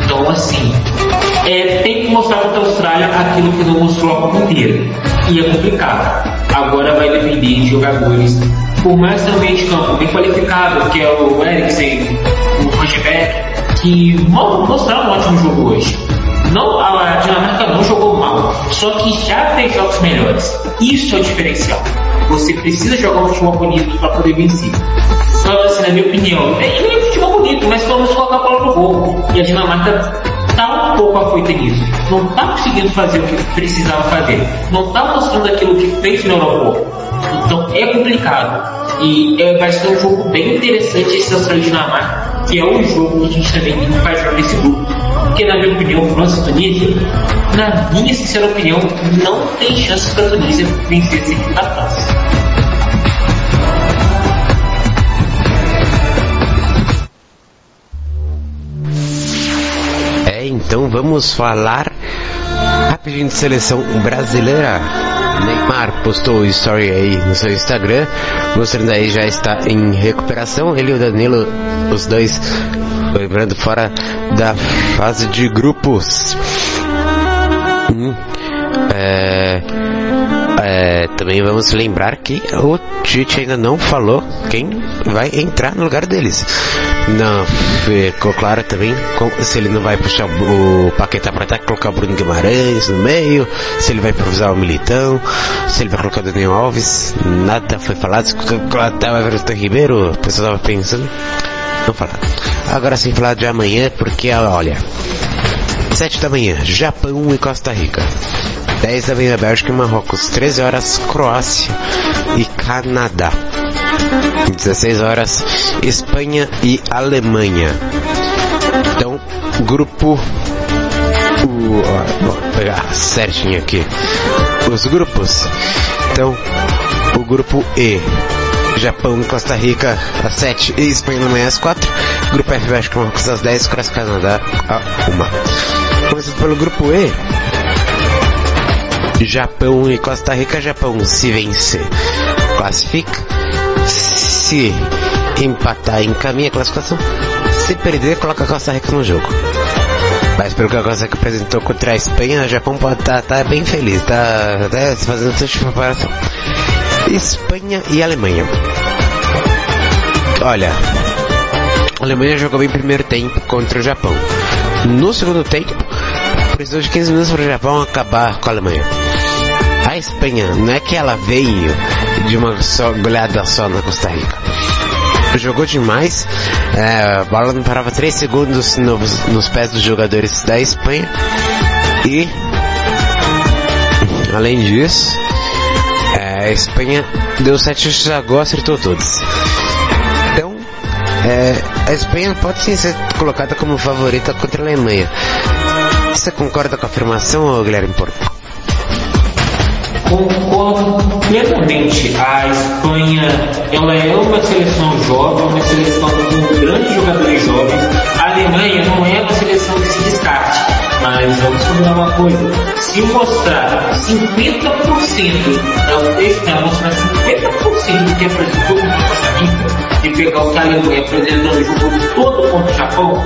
Então, assim, tem que mostrar para a Austrália aquilo que não mostrou a Copa inteira. E é complicado. Agora vai depender de jogadores, por mais que no meio de campo bem qualificado, que é o Eriksen, o Rosberg, que mostraram um ótimo jogo hoje. Não, a Dinamarca não jogou mal, só que já fez jogos melhores. Isso é o diferencial. Você precisa jogar um futebol bonito para poder vencer. Então, assim, na minha opinião, é futebol bonito, mas vamos colocar a bola no gol. E a Dinamarca está um pouco afoita nisso. Não está conseguindo fazer o que precisava fazer. Não está mostrando aquilo que fez no Eurocopa. Então é complicado. E vai ser um jogo bem interessante esse Austrália e Dinamarca, que é um jogo que a gente também vai jogar nesse grupo. Porque, na minha opinião, França e Tunísia, na minha sincera opinião, não tem chance para a Tunísia vencer esse equipe da França. Então vamos falar rapidinho de seleção brasileira. Neymar postou o story aí no seu Instagram, mostrando aí já está em recuperação. Ele e o Danilo, os dois, lembrando, fora da fase de grupos. Também vamos lembrar que o Tite ainda não falou quem vai entrar no lugar deles. Não ficou claro também se ele não vai puxar o Paquetá para ataque, colocar o Bruno Guimarães no meio, se ele vai improvisar o Militão, se ele vai colocar o Daniel Alves. Nada foi falado. Se colocar o Everton Ribeiro, o pessoal estava pensando. Não falar. Agora sim falar de amanhã, porque olha, 7 da manhã, Japão e Costa Rica. 10 da manhã, Bélgica e Marrocos. 13 horas, Croácia e Canadá. 16 horas, Espanha e Alemanha. Então, grupo... vou pegar certinho aqui os grupos. Então, o grupo E, Japão e Costa Rica às 7 e Espanha e Alemanha às 4. Grupo F, Bélgica e Marrocos às 10, Croácia e Canadá a 1. Começando pelo grupo E, Japão e Costa Rica. Japão, se vencer, classifica. Se empatar, encaminha a classificação. Se perder, coloca a Costa Rica no jogo. Mas pelo que a Costa Rica apresentou contra a Espanha, o Japão pode estar bem feliz. Está até fazendo toda a preparação. Espanha e Alemanha. Olha, a Alemanha jogou bem primeiro tempo contra o Japão. No segundo tempo, precisou de 15 minutos para o Japão acabar com a Alemanha. A Espanha, não é que ela veio de uma goleada só na Costa Rica. Jogou demais, a bola não parava 3 segundos nos pés dos jogadores da Espanha. E, além disso, a Espanha deu 7 chutes a gol, acertou todos. Então, a Espanha pode sim ser colocada como favorita contra a Alemanha. Você concorda com a afirmação, Guilherme Porto? Concordo plenamente. A Espanha, ela é uma seleção jovem, uma seleção com grandes jogadores jovens. A Alemanha não é uma seleção que se descarte, mas vamos falar uma coisa: se mostrar 50%, mostrar 50% do que apresentou contra a Costa Rica, e pegar o que a Alemanha apresentou no jogo todo contra o Japão,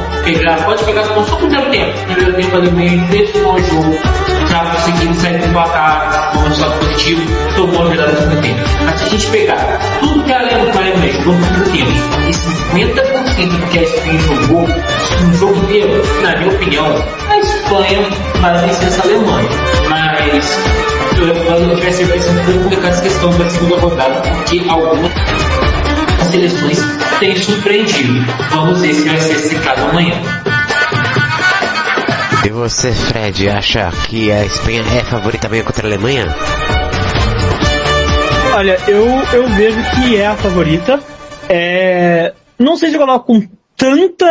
pode pegar só o primeiro tempo. No primeiro tempo a Alemanha pressionou o jogo, já conseguindo sair do placar, com um resultado positivo, tomou a virada no segundo tempo. Mas se a gente pegar tudo que a Alemanha jogou no primeiro tempo e 50% do que a Espanha jogou no jogo inteiro, na minha opinião, a Espanha vai vencer essa Alemanha. Mas vai ser um pouco complicado essa questão da segunda rodada, porque algumas seleções têm surpreendido. Vamos ver se vai ser esse caso amanhã. E você, Fred, acha que a Espanha é favorita também contra a Alemanha? Olha, eu vejo que é a favorita. Não sei se eu coloco com tanto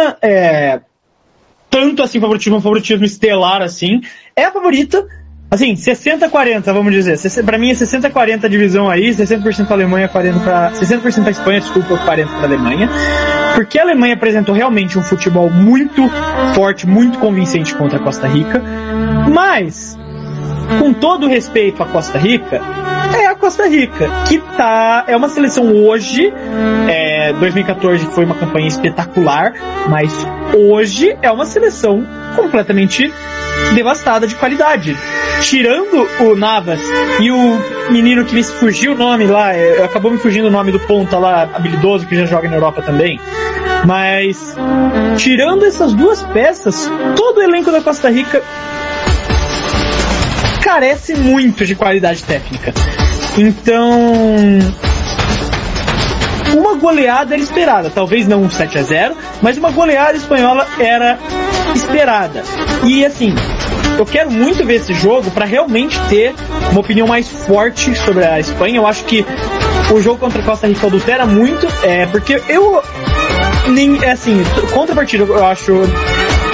assim favoritismo estelar assim, é a favorita, assim, 60-40, vamos dizer. Pra mim é 60-40 a divisão aí, 60% pra Alemanha, 60% pra Espanha, desculpa, 40% pra Alemanha. Porque a Alemanha apresentou realmente um futebol muito forte, muito convincente contra a Costa Rica. Mas, com todo respeito à Costa Rica, é a Costa Rica, que é uma seleção hoje, 2014 foi uma campanha espetacular, mas hoje é uma seleção completamente devastada de qualidade. Tirando o Navas e o menino que me fugiu o nome lá, acabou me fugindo o nome do ponta lá, habilidoso, que já joga na Europa também. Mas, tirando essas duas peças, todo o elenco da Costa Rica carece muito de qualidade técnica. Então, uma goleada era esperada, talvez não um 7-0, mas uma goleada espanhola era esperada. E assim, eu quero muito ver esse jogo para realmente ter uma opinião mais forte sobre a Espanha. Eu acho que o jogo contra a Costa Rica adultera muito, porque contrapartida, eu acho.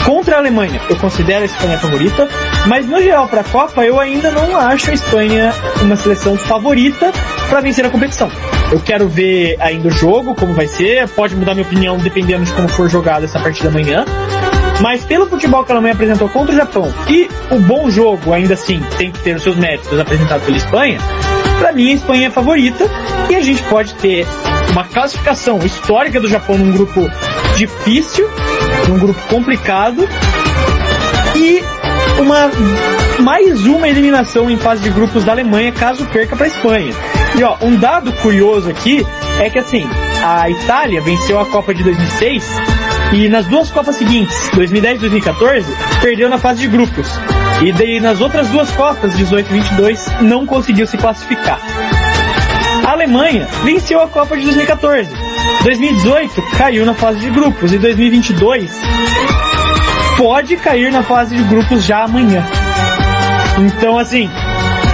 Contra a Alemanha, eu considero a Espanha favorita, mas no geral para a Copa eu ainda não acho a Espanha uma seleção favorita para vencer a competição. Eu quero ver ainda o jogo, como vai ser, pode mudar minha opinião dependendo de como for jogada essa partida amanhã, mas pelo futebol que a Alemanha apresentou contra o Japão e o bom jogo, ainda assim, tem que ter os seus méritos apresentados pela Espanha, para mim a Espanha é favorita e a gente pode ter uma classificação histórica do Japão num grupo difícil, num grupo complicado e mais uma eliminação em fase de grupos da Alemanha caso perca para a Espanha. E ó, um dado curioso aqui é que assim, a Itália venceu a Copa de 2006 e nas duas Copas seguintes, 2010 e 2014, perdeu na fase de grupos. E daí nas outras duas Copas, 18 e 22, não conseguiu se classificar. A Alemanha venceu a Copa de 2014. 2018 caiu na fase de grupos e 2022 pode cair na fase de grupos já amanhã. Então assim,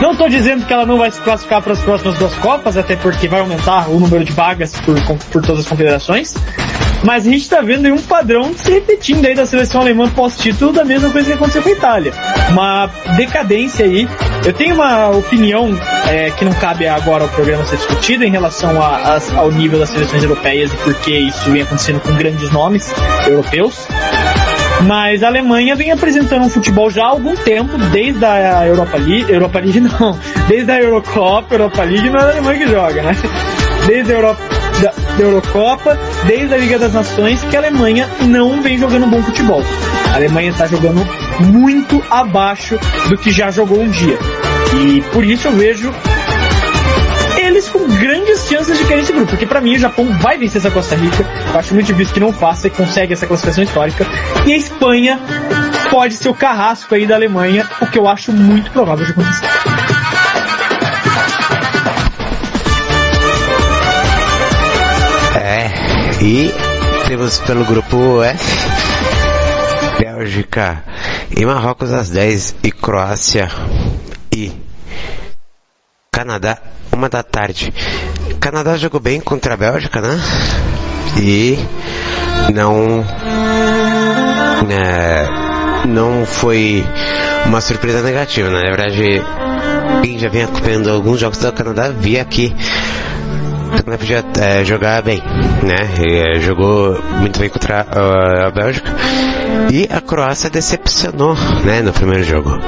não estou dizendo que ela não vai se classificar para as próximas duas Copas, até porque vai aumentar o número de vagas por todas as confederações, mas a gente está vendo aí um padrão se repetindo aí da seleção alemã pós-título da mesma coisa que aconteceu com a Itália. Uma decadência aí. Eu tenho uma opinião que não cabe agora ao programa ser discutida em relação ao nível das seleções europeias e por que isso vem acontecendo com grandes nomes europeus. Mas a Alemanha vem apresentando um futebol já há algum tempo, desde a desde a Europa League não é a Alemanha que joga, né? Desde a Eurocopa, desde a Liga das Nações, que a Alemanha não vem jogando um bom futebol. A Alemanha está jogando muito abaixo do que já jogou um dia. E por isso eu vejo eles com grandes chances de cair nesse grupo, porque pra mim o Japão vai vencer essa Costa Rica. Eu acho muito difícil que não faça e consegue essa classificação histórica. E a Espanha pode ser o carrasco aí da Alemanha, o que eu acho muito provável de acontecer. E temos pelo grupo F Bélgica e Marrocos às 10 e Croácia e Canadá 1 da tarde. Canadá jogou bem contra a Bélgica, né? E não foi uma surpresa negativa, né? Na verdade, quem já vem acompanhando alguns jogos do Canadá via que o Canadá podia jogar bem, né? E, jogou muito bem contra a Bélgica. E a Croácia decepcionou, né, no primeiro jogo,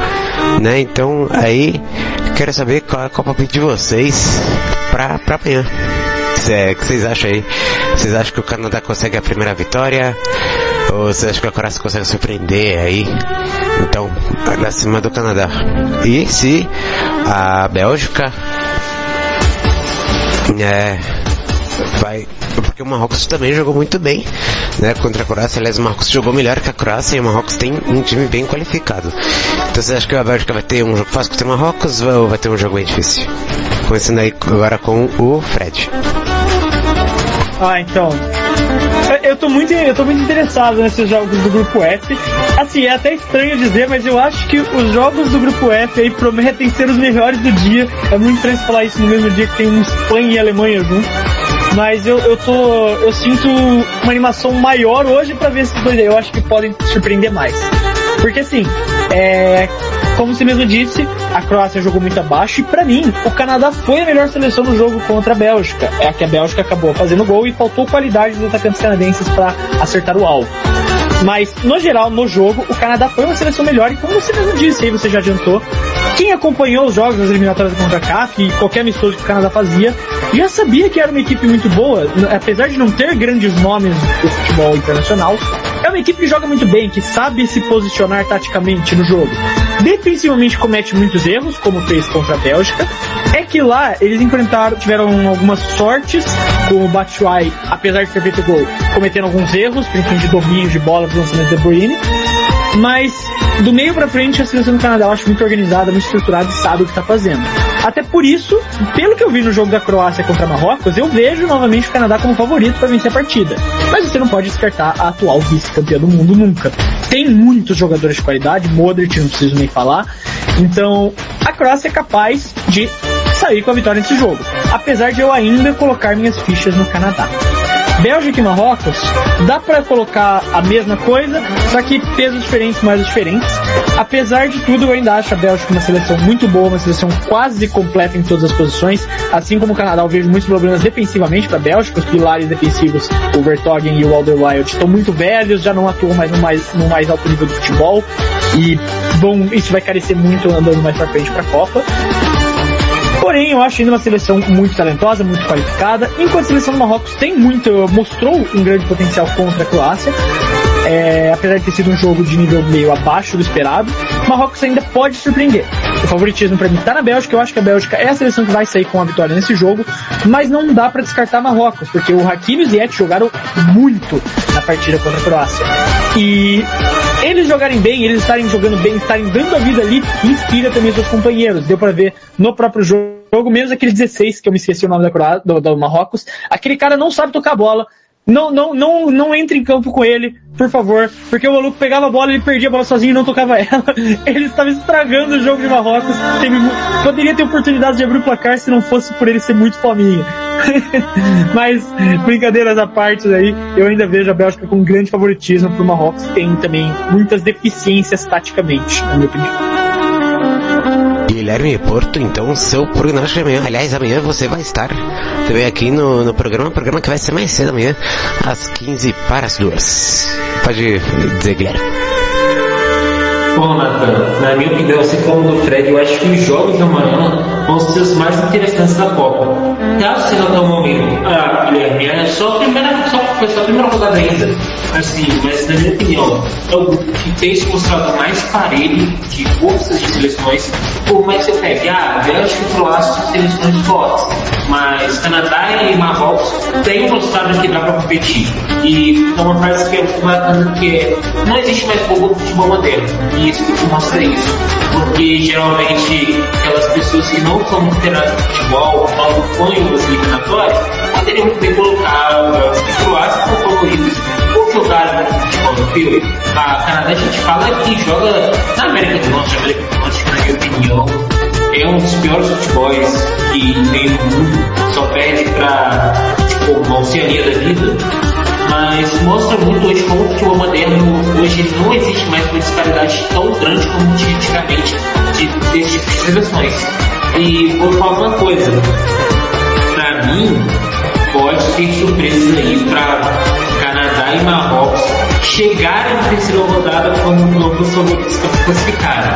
né? Então aí quero saber qual é o palpite de vocês pra amanhã. O que vocês acham aí? Vocês acham que o Canadá consegue a primeira vitória? Ou vocês acham que a Croácia consegue surpreender aí? Então, acima do Canadá. E se a Bélgica vai, porque o Marrocos também jogou muito bem, né, contra a Croácia. Aliás, o Marrocos jogou melhor que a Croácia e o Marrocos tem um time bem qualificado. Então você acha que a Bélgica vai ter um jogo fácil contra o Marrocos ou vai ter um jogo bem difícil? Começando aí agora com o Fred. Então, eu tô muito interessado nesses jogos do grupo F. Assim, é até estranho dizer, mas eu acho que os jogos do grupo F aí prometem ser os melhores do dia. É muito estranho falar isso no mesmo dia que tem Espanha e Alemanha juntos. Mas eu sinto uma animação maior hoje pra ver esses dois aí. Eu acho que podem surpreender mais. Porque assim, como você mesmo disse, a Croácia jogou muito abaixo e pra mim, o Canadá foi a melhor seleção no jogo contra a Bélgica. É que a Bélgica acabou fazendo gol e faltou qualidade dos atacantes canadenses pra acertar o alvo. Mas, no geral, no jogo, o Canadá foi uma seleção melhor e como você mesmo disse, aí você já adiantou, quem acompanhou os jogos das eliminatórias da CONCACAF e qualquer amistoso que o Canadá fazia, já sabia que era uma equipe muito boa, apesar de não ter grandes nomes do futebol internacional, é uma equipe que joga muito bem, que sabe se posicionar taticamente no jogo. Defensivamente comete muitos erros, como fez contra a Bélgica. É que lá eles tiveram algumas sortes, com o Batshuayi, apesar de ter feito gol, cometendo alguns erros, principalmente de domínio de bola do lançamento de De Bruyne. Mas do meio pra frente a seleção do Canadá eu acho muito organizada, muito estruturada e sabe o que tá fazendo. Até por isso, pelo que eu vi no jogo da Croácia contra Marrocos, eu vejo novamente o Canadá como favorito para vencer a partida. Mas você não pode descartar a atual vice-campeã do mundo nunca. Tem muitos jogadores de qualidade, Modric não preciso nem falar. Então a Croácia é capaz de sair com a vitória nesse jogo, apesar de eu ainda colocar minhas fichas no Canadá. Bélgica e Marrocos, dá pra colocar a mesma coisa, só que pesos diferentes, moedas diferentes. Apesar de tudo, eu ainda acho a Bélgica uma seleção muito boa, uma seleção quase completa em todas as posições. Assim como o Canadá, eu vejo muitos problemas defensivamente para a Bélgica. Os pilares defensivos, o Vertonghen e o Alderweireld, estão muito velhos, já não atuam mais no mais alto nível do futebol. E, bom, isso vai carecer muito andando mais pra frente pra Copa. Porém, eu acho ainda uma seleção muito talentosa, muito qualificada, enquanto a seleção do Marrocos mostrou um grande potencial contra a Croácia. Apesar de ter sido um jogo de nível meio abaixo do esperado, o Marrocos ainda pode surpreender. O favoritismo para mim está na Bélgica. Eu acho que a Bélgica é a seleção que vai sair com a vitória nesse jogo, mas não dá para descartar Marrocos, porque o Hakimi e o Ziyech jogaram muito na partida contra a Croácia. E eles jogarem bem, eles estarem jogando bem, estarem dando a vida ali, inspira também seus companheiros. Deu para ver no próprio jogo, menos aquele 16, que eu me esqueci o nome do Marrocos. Aquele cara não sabe tocar bola. Não entre em campo com ele, por favor, porque o maluco pegava a bola, ele perdia a bola sozinho e não tocava ela. Ele estava estragando o jogo de Marrocos. Poderia ter oportunidade de abrir o placar se não fosse por ele ser muito fominha. Mas, brincadeiras à parte aí, eu ainda vejo a Bélgica com um grande favoritismo pro Marrocos, que tem também muitas deficiências taticamente, na minha opinião. Guilherme Porto, então, seu prognóstico de amanhã. Aliás, amanhã você vai estar também aqui no programa que vai ser mais cedo amanhã, às 15:45. Pode dizer, Guilherme. Bom, Nathan, na minha opinião, assim como do Fred, eu acho que os jogos de amanhã vão ser os mais interessantes da Copa. Caso seja até o momento, Guilherme, foi só a primeira rodada ainda. Assim, mas na minha opinião, é o grupo que tem se mostrado mais parelho de forças de seleções. Por mais que você pegue, Bélgica e Croácia são seleções fortes, mas Canadá e Marrocos têm mostrado que dá para competir. E é uma frase que é bacana, que não existe mais fogo no futebol moderno. E isso que mostra isso. Porque geralmente aquelas pessoas que não são muito inteiradas no futebol, não acompanham as eliminatórias, poderiam bem colocar os Croácias como favoritos por jogar no futebol europeu. A Canadá, a gente fala que joga na América do Norte. A América do Norte, na minha opinião, é um dos piores futebols que tem no mundo, só perde para uma Oceania da vida. Mas mostra muito hoje como o futebol moderno hoje não existe mais uma disparidade tão grande como tinha antigamente desse tipo de seleções. E vou falar uma coisa, pra mim pode ter surpresas aí para Canadá e Marrocos chegarem na terceira rodada como novos favoritos para se classificarem.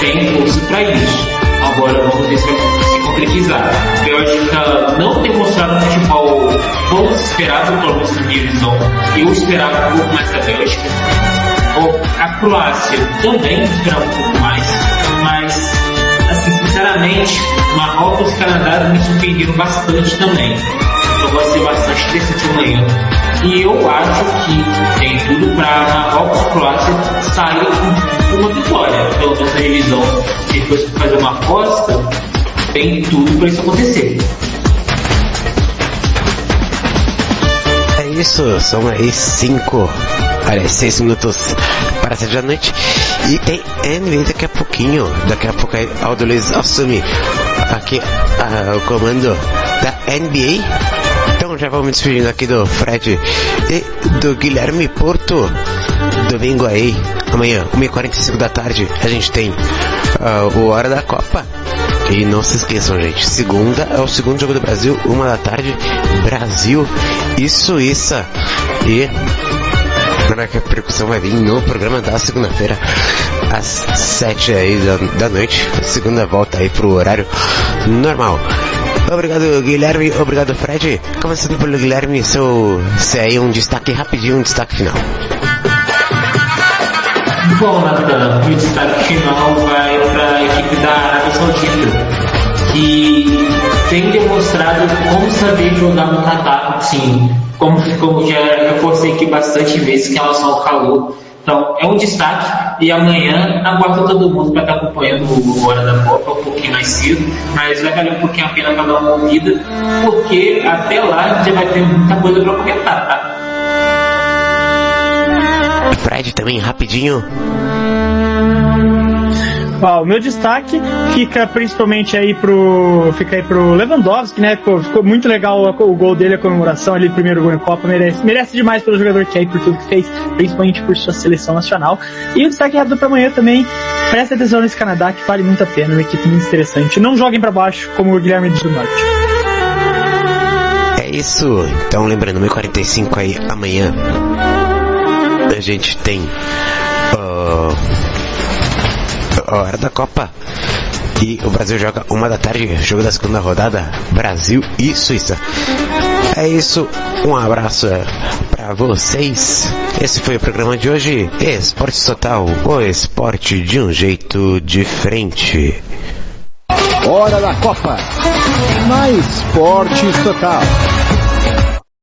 Tem força para isso. Agora vamos ver se vai se concretizar. A Bélgica não tem mostrado um futebol tão esperado pelo menos na minha visão. Eu esperava um pouco mais da Bélgica. A Croácia também esperava um pouco mais, mas assim, sinceramente, Marrocos e Canadá me surpreenderam bastante também. Então vai ser bastante interessante amanhã. E eu acho que tem tudo para Marrocos e Croácia sair com uma vitória, pelo menos na revisão. Depois de fazer uma aposta, tem tudo para isso acontecer. É isso, são aí 6 minutos para 7 da noite. E tem NBA daqui a pouquinho. Daqui a pouco Aldo Luiz assume aqui o comando da NBA. Então Então já vou me despedindo aqui do Fred e do Guilherme Porto. Domingo aí, amanhã, 1h45 da tarde, a gente tem o Hora da Copa. E não se esqueçam, gente, segunda é o segundo jogo do Brasil, 1 da tarde, Brasil e Suíça. E a repercussão vai vir no programa da segunda-feira, às 7 aí da noite. Segunda volta aí pro horário normal. Obrigado, Guilherme. Obrigado, Fred. Começando pelo Guilherme, se aí um destaque rapidinho, um destaque final. Bom, Natan, o destaque final vai para a equipe da Arábia Saudita, que tem demonstrado como saber jogar no Catar, sim, como já reforcei aqui bastante vezes em relação ao calor. Então, é um destaque, e amanhã aguardo todo mundo para estar acompanhando o Hora da Copa um pouquinho mais cedo, mas vai valer um pouquinho a pena para dar uma ouvida, porque até lá já vai ter muita coisa para comentar, tá? Fred também, rapidinho. O meu destaque fica principalmente aí pro Lewandowski, né? Ficou muito legal o gol dele, a comemoração ali, o primeiro gol em Copa, merece demais pelo jogador que é e por tudo que fez, principalmente por sua seleção nacional. E o destaque rápido para amanhã também, presta atenção nesse Canadá, que vale muito a pena, uma equipe muito interessante. Não joguem para baixo, como o Guilherme do Norte. É isso, então lembrando, 1h45 aí, amanhã a gente tem a Hora da Copa e o Brasil joga 1 da tarde, jogo da segunda rodada, Brasil e Suíça. É isso, um abraço pra vocês. Esse foi o programa de hoje, Esportes Total, o esporte de um jeito diferente. Hora da Copa, na Esportes Total.